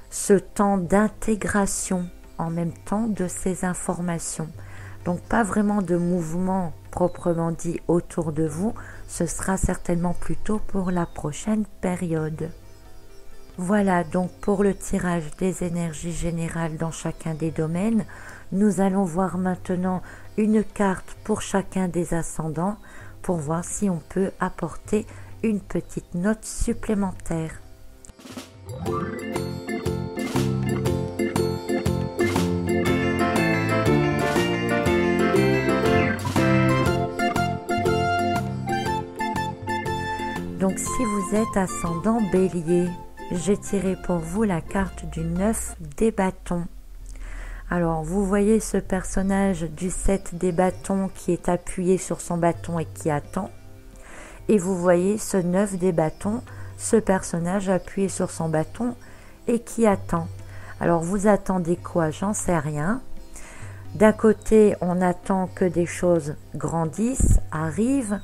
A: ce temps d'intégration en même temps de ces informations. Donc pas vraiment de mouvement proprement dit autour de vous, ce sera certainement plutôt pour la prochaine période. Voilà donc pour le tirage des énergies générales dans chacun des domaines. Nous allons voir maintenant une carte pour chacun des ascendants pour voir si on peut apporter une petite note supplémentaire. Donc si vous êtes ascendant Bélier, j'ai tiré pour vous la carte du 9 des bâtons. Alors vous voyez ce personnage du 7 des bâtons qui est appuyé sur son bâton et qui attend. Et vous voyez ce 9 des bâtons, ce personnage appuyé sur son bâton et qui attend. Alors vous attendez quoi? J'en sais rien. D'un côté, on attend que des choses grandissent, arrivent.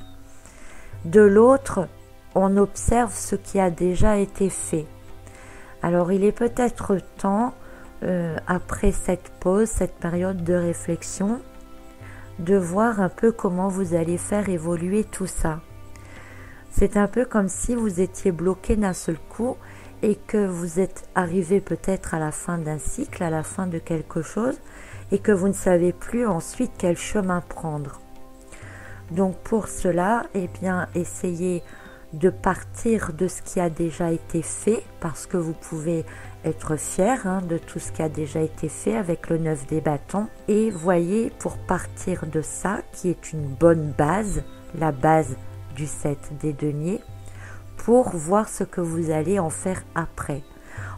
A: De l'autre, on observe ce qui a déjà été fait. Alors il est peut-être temps, après cette pause, cette période de réflexion, de voir un peu comment vous allez faire évoluer tout ça. C'est un peu comme si vous étiez bloqué d'un seul coup et que vous êtes arrivé peut-être à la fin d'un cycle, à la fin de quelque chose, et que vous ne savez plus ensuite quel chemin prendre. Donc pour cela, eh bien, essayez de partir de ce qui a déjà été fait, parce que vous pouvez être fier de tout ce qui a déjà été fait avec le 9 des bâtons. Et voyez, pour partir de ça, qui est une bonne base, la base du 7 des deniers, pour voir ce que vous allez en faire après.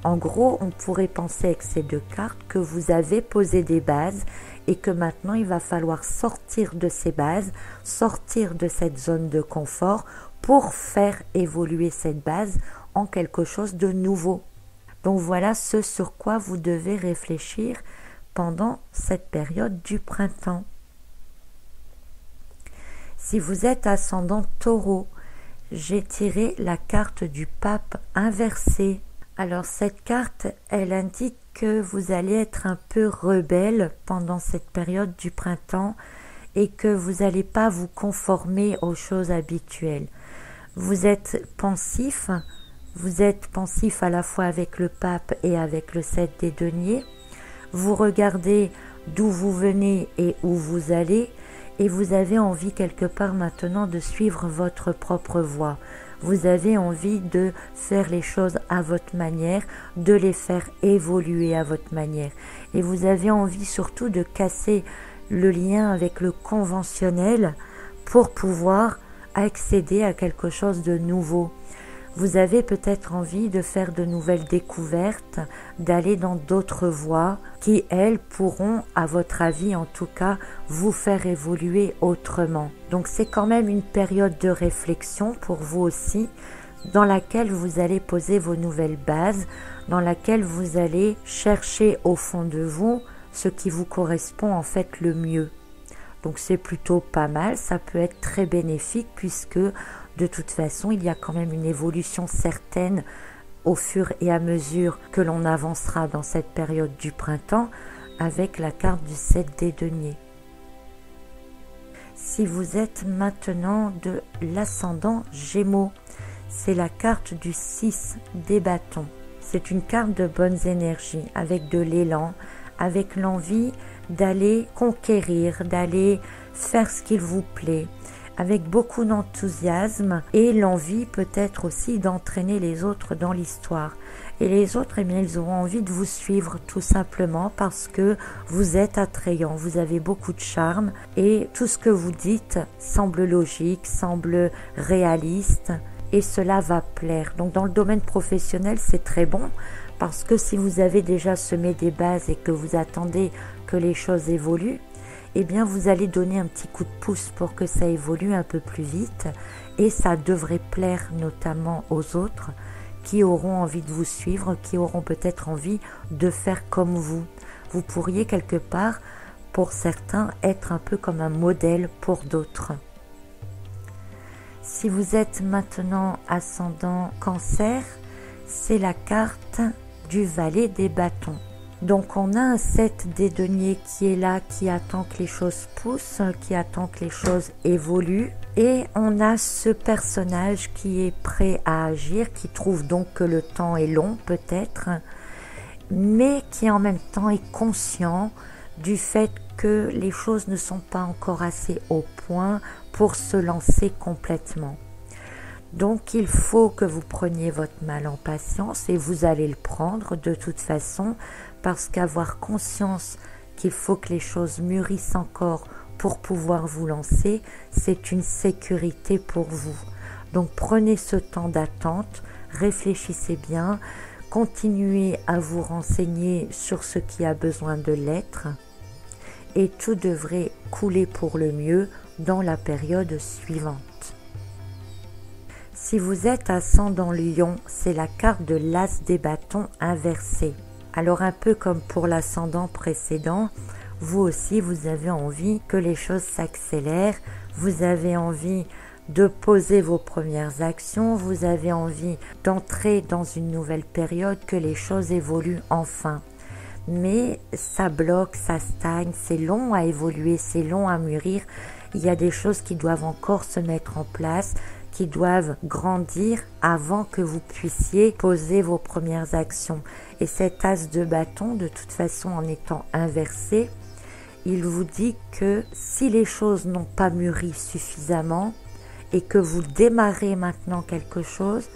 A: En gros, on pourrait penser avec ces deux cartes que vous avez posé des bases et que maintenant il va falloir sortir de ces bases, sortir de cette zone de confort pour faire évoluer cette base en quelque chose de nouveau. Donc voilà ce sur quoi vous devez réfléchir pendant cette période du printemps. Si vous êtes ascendant Taureau, j'ai tiré la carte du pape inversé. Alors cette carte, elle indique que vous allez être un peu rebelle pendant cette période du printemps et que vous n'allez pas vous conformer aux choses habituelles. Vous êtes pensif à la fois avec le pape et avec le 7 des deniers. Vous regardez d'où vous venez et où vous allez et vous avez envie quelque part maintenant de suivre votre propre voie. Vous avez envie de faire les choses à votre manière, de les faire évoluer à votre manière. Et vous avez envie surtout de casser le lien avec le conventionnel pour pouvoir accéder à quelque chose de nouveau. Vous avez peut-être envie de faire de nouvelles découvertes, d'aller dans d'autres voies qui, elles, pourront, à votre avis en tout cas, vous faire évoluer autrement. Donc c'est quand même une période de réflexion pour vous aussi, dans laquelle vous allez poser vos nouvelles bases, dans laquelle vous allez chercher au fond de vous ce qui vous correspond en fait le mieux. Donc c'est plutôt pas mal, ça peut être très bénéfique puisque de toute façon il y a quand même une évolution certaine au fur et à mesure que l'on avancera dans cette période du printemps avec la carte du 7 des deniers. Si vous êtes maintenant de l'ascendant Gémeaux, c'est la carte du 6 des bâtons. C'est une carte de bonnes énergies avec de l'élan, avec l'envie d'aller conquérir, d'aller faire ce qu'il vous plaît, avec beaucoup d'enthousiasme et l'envie peut-être aussi d'entraîner les autres dans l'histoire. Et les autres, eh bien, ils auront envie de vous suivre tout simplement parce que vous êtes attrayant, vous avez beaucoup de charme et tout ce que vous dites semble logique, semble réaliste et cela va plaire. Donc dans le domaine professionnel, c'est très bon parce que si vous avez déjà semé des bases et que vous attendez que les choses évoluent, eh bien vous allez donner un petit coup de pouce pour que ça évolue un peu plus vite et ça devrait plaire notamment aux autres qui auront envie de vous suivre, qui auront peut-être envie de faire comme vous. Vous pourriez quelque part, pour certains, être un peu comme un modèle pour d'autres. Si vous êtes maintenant ascendant Cancer, c'est la carte du valet des bâtons. Donc on a un 7 des deniers qui est là, qui attend que les choses poussent, qui attend que les choses évoluent. Et on a ce personnage qui est prêt à agir, qui trouve donc que le temps est long peut-être, mais qui en même temps est conscient du fait que les choses ne sont pas encore assez au point pour se lancer complètement. Donc il faut que vous preniez votre mal en patience et vous allez le prendre de toute façon parce qu'avoir conscience qu'il faut que les choses mûrissent encore pour pouvoir vous lancer, c'est une sécurité pour vous. Donc prenez ce temps d'attente, réfléchissez bien, continuez à vous renseigner sur ce qui a besoin de l'être et tout devrait couler pour le mieux dans la période suivante. Si vous êtes ascendant Lion, c'est la carte de l'As des bâtons inversé. Alors un peu comme pour l'ascendant précédent, vous aussi vous avez envie que les choses s'accélèrent, vous avez envie de poser vos premières actions, vous avez envie d'entrer dans une nouvelle période, que les choses évoluent enfin. Mais ça bloque, ça stagne, c'est long à évoluer, c'est long à mûrir. Il y a des choses qui doivent encore se mettre en place, qui doivent grandir avant que vous puissiez poser vos premières actions. Et cet as de bâton, de toute façon en étant inversé, il vous dit que si les choses n'ont pas mûri suffisamment et que vous démarrez maintenant quelque chose,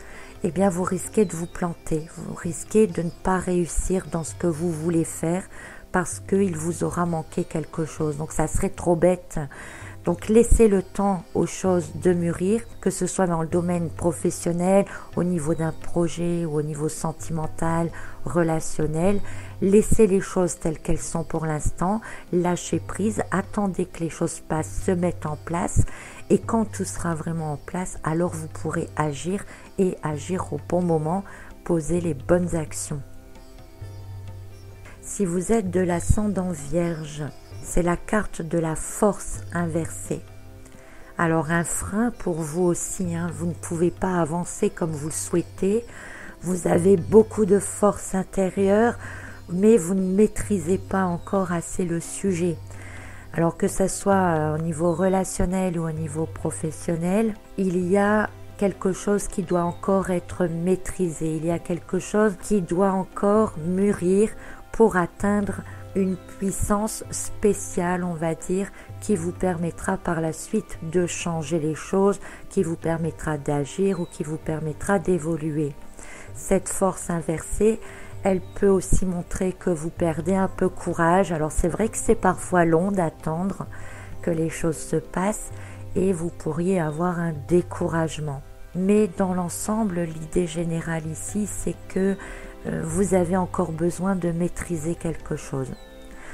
A: eh bien vous risquez de vous planter, vous risquez de ne pas réussir dans ce que vous voulez faire parce qu'il vous aura manqué quelque chose. Donc ça serait trop bête. Donc laissez le temps aux choses de mûrir, que ce soit dans le domaine professionnel, au niveau d'un projet ou au niveau sentimental, relationnel. Laissez les choses telles qu'elles sont pour l'instant, lâchez prise, attendez que les choses passent, se mettent en place et quand tout sera vraiment en place, alors vous pourrez agir et agir au bon moment, poser les bonnes actions. Si vous êtes de l'ascendant Vierge, c'est la carte de la force inversée. Alors un frein pour vous aussi, vous ne pouvez pas avancer comme vous le souhaitez, vous avez beaucoup de force intérieure, mais vous ne maîtrisez pas encore assez le sujet. Alors que ce soit au niveau relationnel ou au niveau professionnel, il y a quelque chose qui doit encore être maîtrisé, il y a quelque chose qui doit encore mûrir pour atteindre une puissance spéciale, on va dire, qui vous permettra par la suite de changer les choses, qui vous permettra d'agir ou qui vous permettra d'évoluer. Cette force inversée, elle peut aussi montrer que vous perdez un peu courage. Alors c'est vrai que c'est parfois long d'attendre que les choses se passent et vous pourriez avoir un découragement. Mais dans l'ensemble, l'idée générale ici, c'est que vous avez encore besoin de maîtriser quelque chose.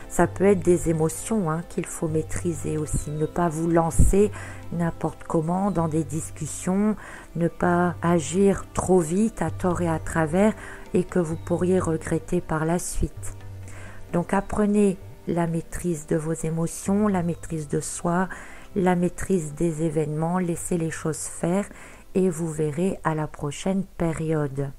A: Ça peut être des émotions qu'il faut maîtriser aussi, ne pas vous lancer n'importe comment dans des discussions, ne pas agir trop vite à tort et à travers et que vous pourriez regretter par la suite. Donc apprenez la maîtrise de vos émotions, la maîtrise de soi, la maîtrise des événements, laissez les choses faire et vous verrez à la prochaine période.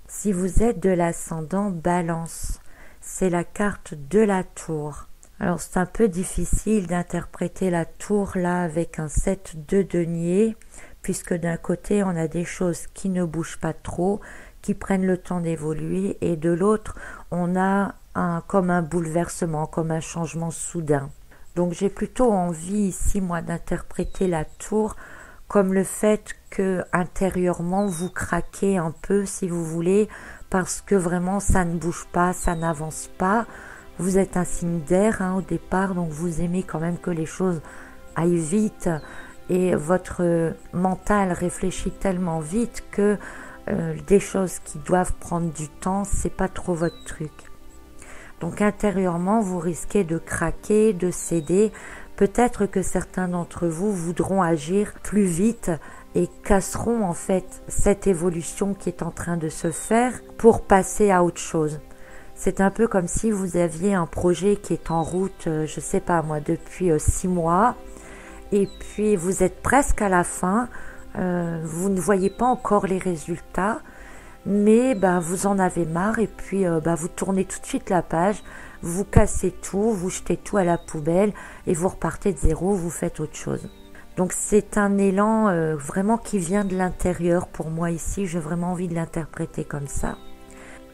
A: Si vous êtes de l'ascendant Balance, c'est la carte de la tour. Alors c'est un peu difficile d'interpréter la tour là avec un 7 de denier, puisque d'un côté on a des choses qui ne bougent pas trop, qui prennent le temps d'évoluer, et de l'autre on a comme un bouleversement, comme un changement soudain. Donc j'ai plutôt envie ici moi d'interpréter la tour comme le fait que intérieurement vous craquez un peu si vous voulez, parce que vraiment ça ne bouge pas, ça n'avance pas. Vous êtes un signe d'air au départ, donc vous aimez quand même que les choses aillent vite et votre mental réfléchit tellement vite que des choses qui doivent prendre du temps, c'est pas trop votre truc. Donc intérieurement, vous risquez de craquer, de céder. Peut-être que certains d'entre vous voudront agir plus vite et casseront en fait cette évolution qui est en train de se faire pour passer à autre chose. C'est un peu comme si vous aviez un projet qui est en route, je sais pas moi, depuis 6 mois, et puis vous êtes presque à la fin, vous ne voyez pas encore les résultats, mais vous en avez marre et puis vous tournez tout de suite la page, vous cassez tout, vous jetez tout à la poubelle et vous repartez de zéro, vous faites autre chose. Donc c'est un élan vraiment qui vient de l'intérieur pour moi ici, j'ai vraiment envie de l'interpréter comme ça,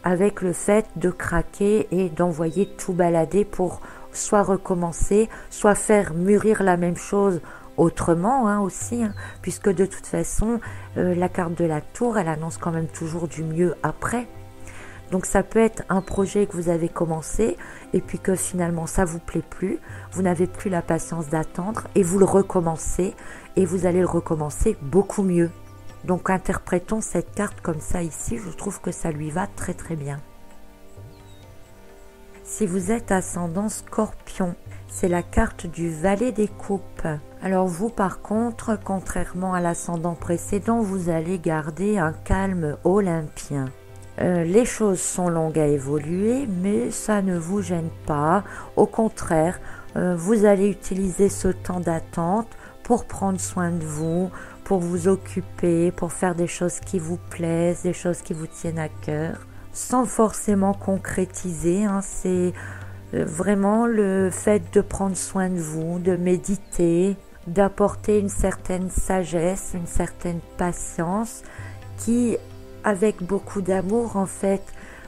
A: avec le fait de craquer et d'envoyer tout balader pour soit recommencer, soit faire mûrir la même chose autrement aussi, puisque de toute façon la carte de la tour elle annonce quand même toujours du mieux après. Donc ça peut être un projet que vous avez commencé et puis que finalement ça vous plaît plus, vous n'avez plus la patience d'attendre et vous le recommencez et vous allez le recommencer beaucoup mieux. Donc interprétons cette carte comme ça ici, je trouve que ça lui va très très bien. Si vous êtes ascendant Scorpion, c'est la carte du valet des coupes. Alors vous par contre, contrairement à l'ascendant précédent, vous allez garder un calme olympien. Les choses sont longues à évoluer, mais ça ne vous gêne pas. Au contraire, vous allez utiliser ce temps d'attente pour prendre soin de vous, pour vous occuper, pour faire des choses qui vous plaisent, des choses qui vous tiennent à cœur, sans forcément concrétiser. C'est vraiment le fait de prendre soin de vous, de méditer, d'apporter une certaine sagesse, une certaine patience qui, avec beaucoup d'amour, en fait,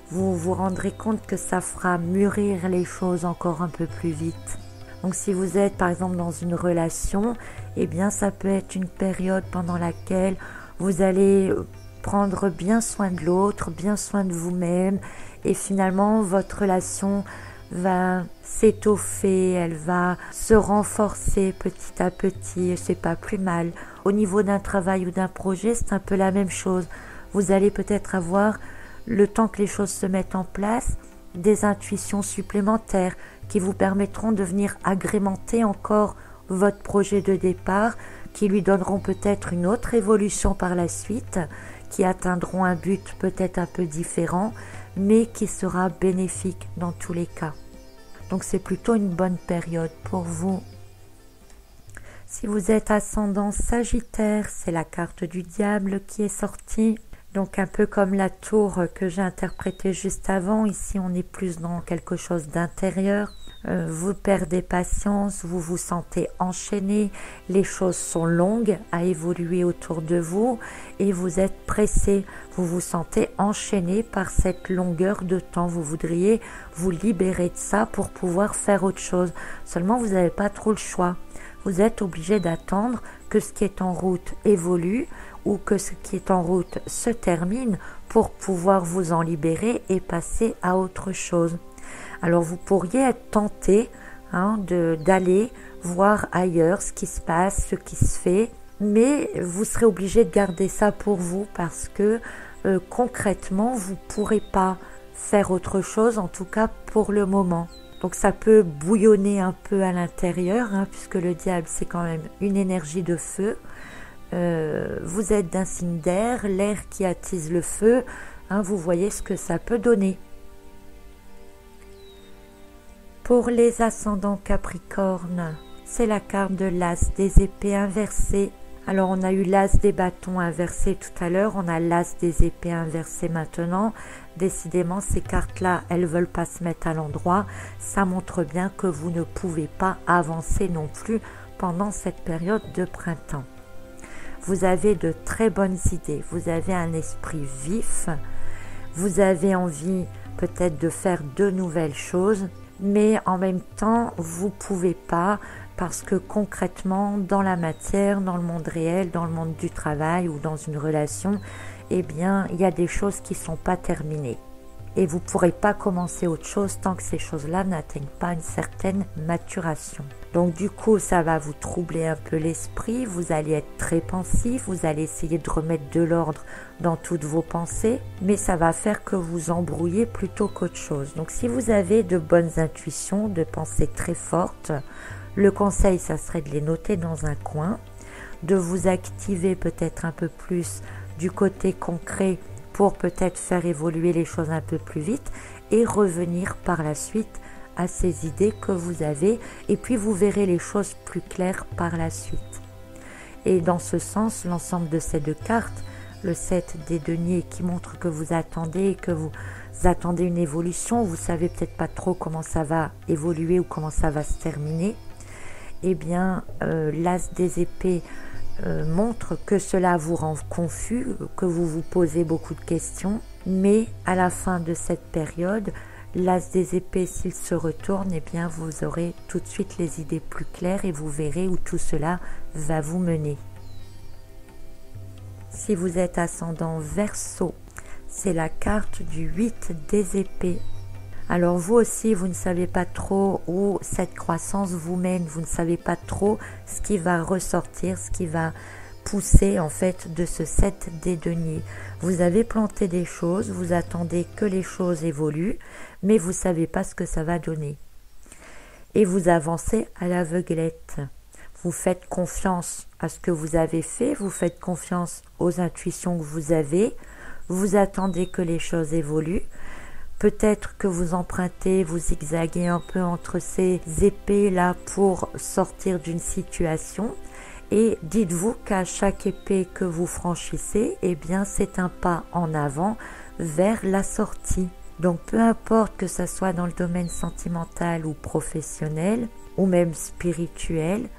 A: vous vous rendrez compte que ça fera mûrir les choses encore un peu plus vite. Donc si vous êtes par exemple dans une relation, eh bien ça peut être une période pendant laquelle vous allez prendre bien soin de l'autre, bien soin de vous-même et finalement votre relation va s'étoffer, elle va se renforcer petit à petit et c'est pas plus mal. Au niveau d'un travail ou d'un projet, c'est un peu la même chose. Vous allez peut-être avoir, le temps que les choses se mettent en place, des intuitions supplémentaires qui vous permettront de venir agrémenter encore votre projet de départ, qui lui donneront peut-être une autre évolution par la suite, qui atteindront un but peut-être un peu différent, mais qui sera bénéfique dans tous les cas. Donc c'est plutôt une bonne période pour vous. Si vous êtes ascendant Sagittaire, c'est la carte du diable qui est sortie. Donc un peu comme la tour que j'ai interprétée juste avant, ici on est plus dans quelque chose d'intérieur. Vous perdez patience, vous vous sentez enchaîné, les choses sont longues à évoluer autour de vous et vous êtes pressé, vous vous sentez enchaîné par cette longueur de temps. Vous voudriez vous libérer de ça pour pouvoir faire autre chose. Seulement vous n'avez pas trop le choix. Vous êtes obligé d'attendre que ce qui est en route évolue ou que ce qui est en route se termine pour pouvoir vous en libérer et passer à autre chose. Alors vous pourriez être tenté d'aller voir ailleurs ce qui se passe, ce qui se fait, mais vous serez obligé de garder ça pour vous parce que concrètement vous ne pourrez pas faire autre chose, en tout cas pour le moment. Donc ça peut bouillonner un peu à l'intérieur, puisque le diable c'est quand même une énergie de feu. Vous êtes d'un signe d'air, l'air qui attise le feu, vous voyez ce que ça peut donner. Pour les ascendants Capricorne, c'est la carte de l'as des épées inversées. Alors on a eu l'as des bâtons inversé tout à l'heure, on a l'as des épées inversé maintenant. Décidément ces cartes-là, elles ne veulent pas se mettre à l'endroit. Ça montre bien que vous ne pouvez pas avancer non plus pendant cette période de printemps. Vous avez de très bonnes idées, vous avez un esprit vif, vous avez envie peut-être de faire de nouvelles choses, mais en même temps, vous ne pouvez pas parce que concrètement, dans la matière, dans le monde réel, dans le monde du travail ou dans une relation, eh bien, il y a des choses qui ne sont pas terminées. Et vous ne pourrez pas commencer autre chose tant que ces choses-là n'atteignent pas une certaine maturation. Donc du coup, ça va vous troubler un peu l'esprit, vous allez être très pensif, vous allez essayer de remettre de l'ordre dans toutes vos pensées, mais ça va faire que vous embrouillez plutôt qu'autre chose. Donc si vous avez de bonnes intuitions, de pensées très fortes, le conseil, ça serait de les noter dans un coin, de vous activer peut-être un peu plus du côté concret pour peut-être faire évoluer les choses un peu plus vite et revenir par la suite à ces idées que vous avez et puis vous verrez les choses plus claires par la suite. Et dans ce sens, l'ensemble de ces deux cartes, le 7 des deniers qui montre que vous attendez, que vous attendez une évolution, vous savez peut-être pas trop comment ça va évoluer ou comment ça va se terminer, eh bien l'as des épées montre que cela vous rend confus, que vous vous posez beaucoup de questions, mais à la fin de cette période, l'as des épées, s'il se retourne, eh bien vous aurez tout de suite les idées plus claires et vous verrez où tout cela va vous mener. Si vous êtes ascendant Verseau, c'est la carte du 8 des épées. Alors vous aussi, vous ne savez pas trop où cette croissance vous mène, vous ne savez pas trop ce qui va ressortir, ce qui va pousser en fait de ce 7 des deniers. Vous avez planté des choses, vous attendez que les choses évoluent, mais vous ne savez pas ce que ça va donner. Et vous avancez à l'aveuglette. Vous faites confiance à ce que vous avez fait, vous faites confiance aux intuitions que vous avez, vous attendez que les choses évoluent. Peut-être que vous empruntez, vous zigzaguez un peu entre ces épées-là pour sortir d'une situation. Et dites-vous qu'à chaque épée que vous franchissez, eh bien c'est un pas en avant vers la sortie. Donc peu importe que ça soit dans le domaine sentimental ou professionnel, ou même spirituel,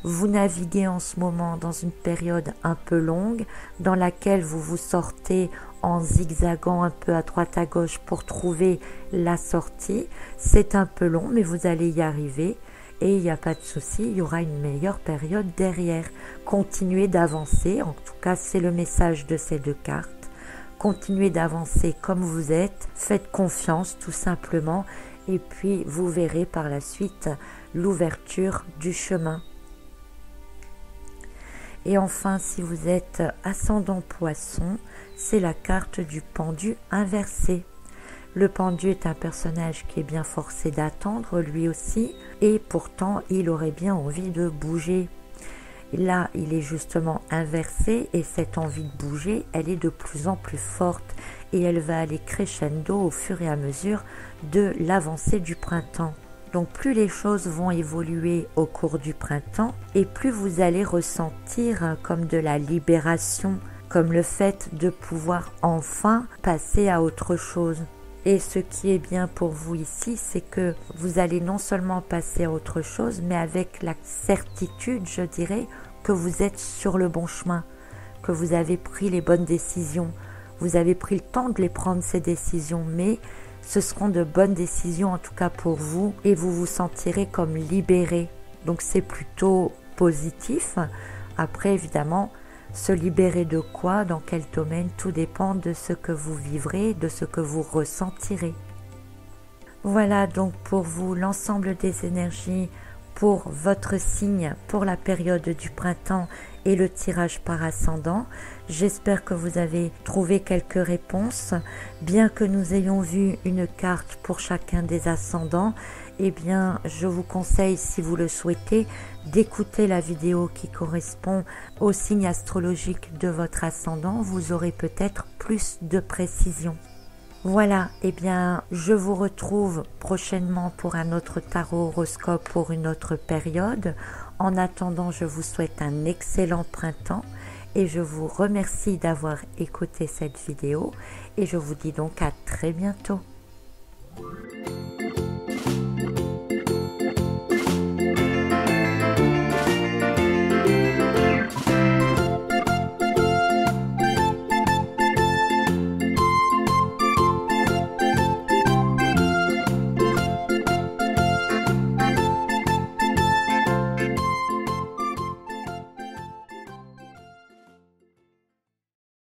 A: vous naviguez en ce moment dans une période un peu longue dans laquelle vous vous sortez en zigzagant un peu à droite à gauche pour trouver la sortie. C'est un peu long, mais vous allez y arriver et il n'y a pas de souci, il y aura une meilleure période derrière. Continuez d'avancer, en tout cas c'est le message de ces deux cartes. Continuez d'avancer comme vous êtes, faites confiance tout simplement et puis vous verrez par la suite l'ouverture du chemin. Et enfin, si vous êtes ascendant poisson, c'est la carte du pendu inversé. Le pendu est un personnage qui est bien forcé d'attendre lui aussi et pourtant il aurait bien envie de bouger. Là, il est justement inversé et cette envie de bouger, elle est de plus en plus forte et elle va aller crescendo au fur et à mesure de l'avancée du printemps. Donc plus les choses vont évoluer au cours du printemps et plus vous allez ressentir comme de la libération, comme le fait de pouvoir enfin passer à autre chose. Et ce qui est bien pour vous ici, c'est que vous allez non seulement passer à autre chose, mais avec la certitude, je dirais, que vous êtes sur le bon chemin, que vous avez pris les bonnes décisions. Vous avez pris le temps de les prendre, ces décisions, mais ce seront de bonnes décisions en tout cas pour vous et vous vous sentirez comme libéré. Donc c'est plutôt positif. Après évidemment, se libérer de quoi, dans quel domaine, tout dépend de ce que vous vivrez, de ce que vous ressentirez. Voilà donc pour vous l'ensemble des énergies pour votre signe pour la période du printemps et le tirage par ascendant. J'espère que vous avez trouvé quelques réponses. Bien que nous ayons vu une carte pour chacun des ascendants, eh bien, je vous conseille, si vous le souhaitez, d'écouter la vidéo qui correspond au signe astrologique de votre ascendant. Vous aurez peut-être plus de précision. Voilà, eh bien, je vous retrouve prochainement pour un autre tarot horoscope pour une autre période. En attendant, je vous souhaite un excellent printemps et je vous remercie d'avoir écouté cette vidéo et je vous dis donc à très bientôt.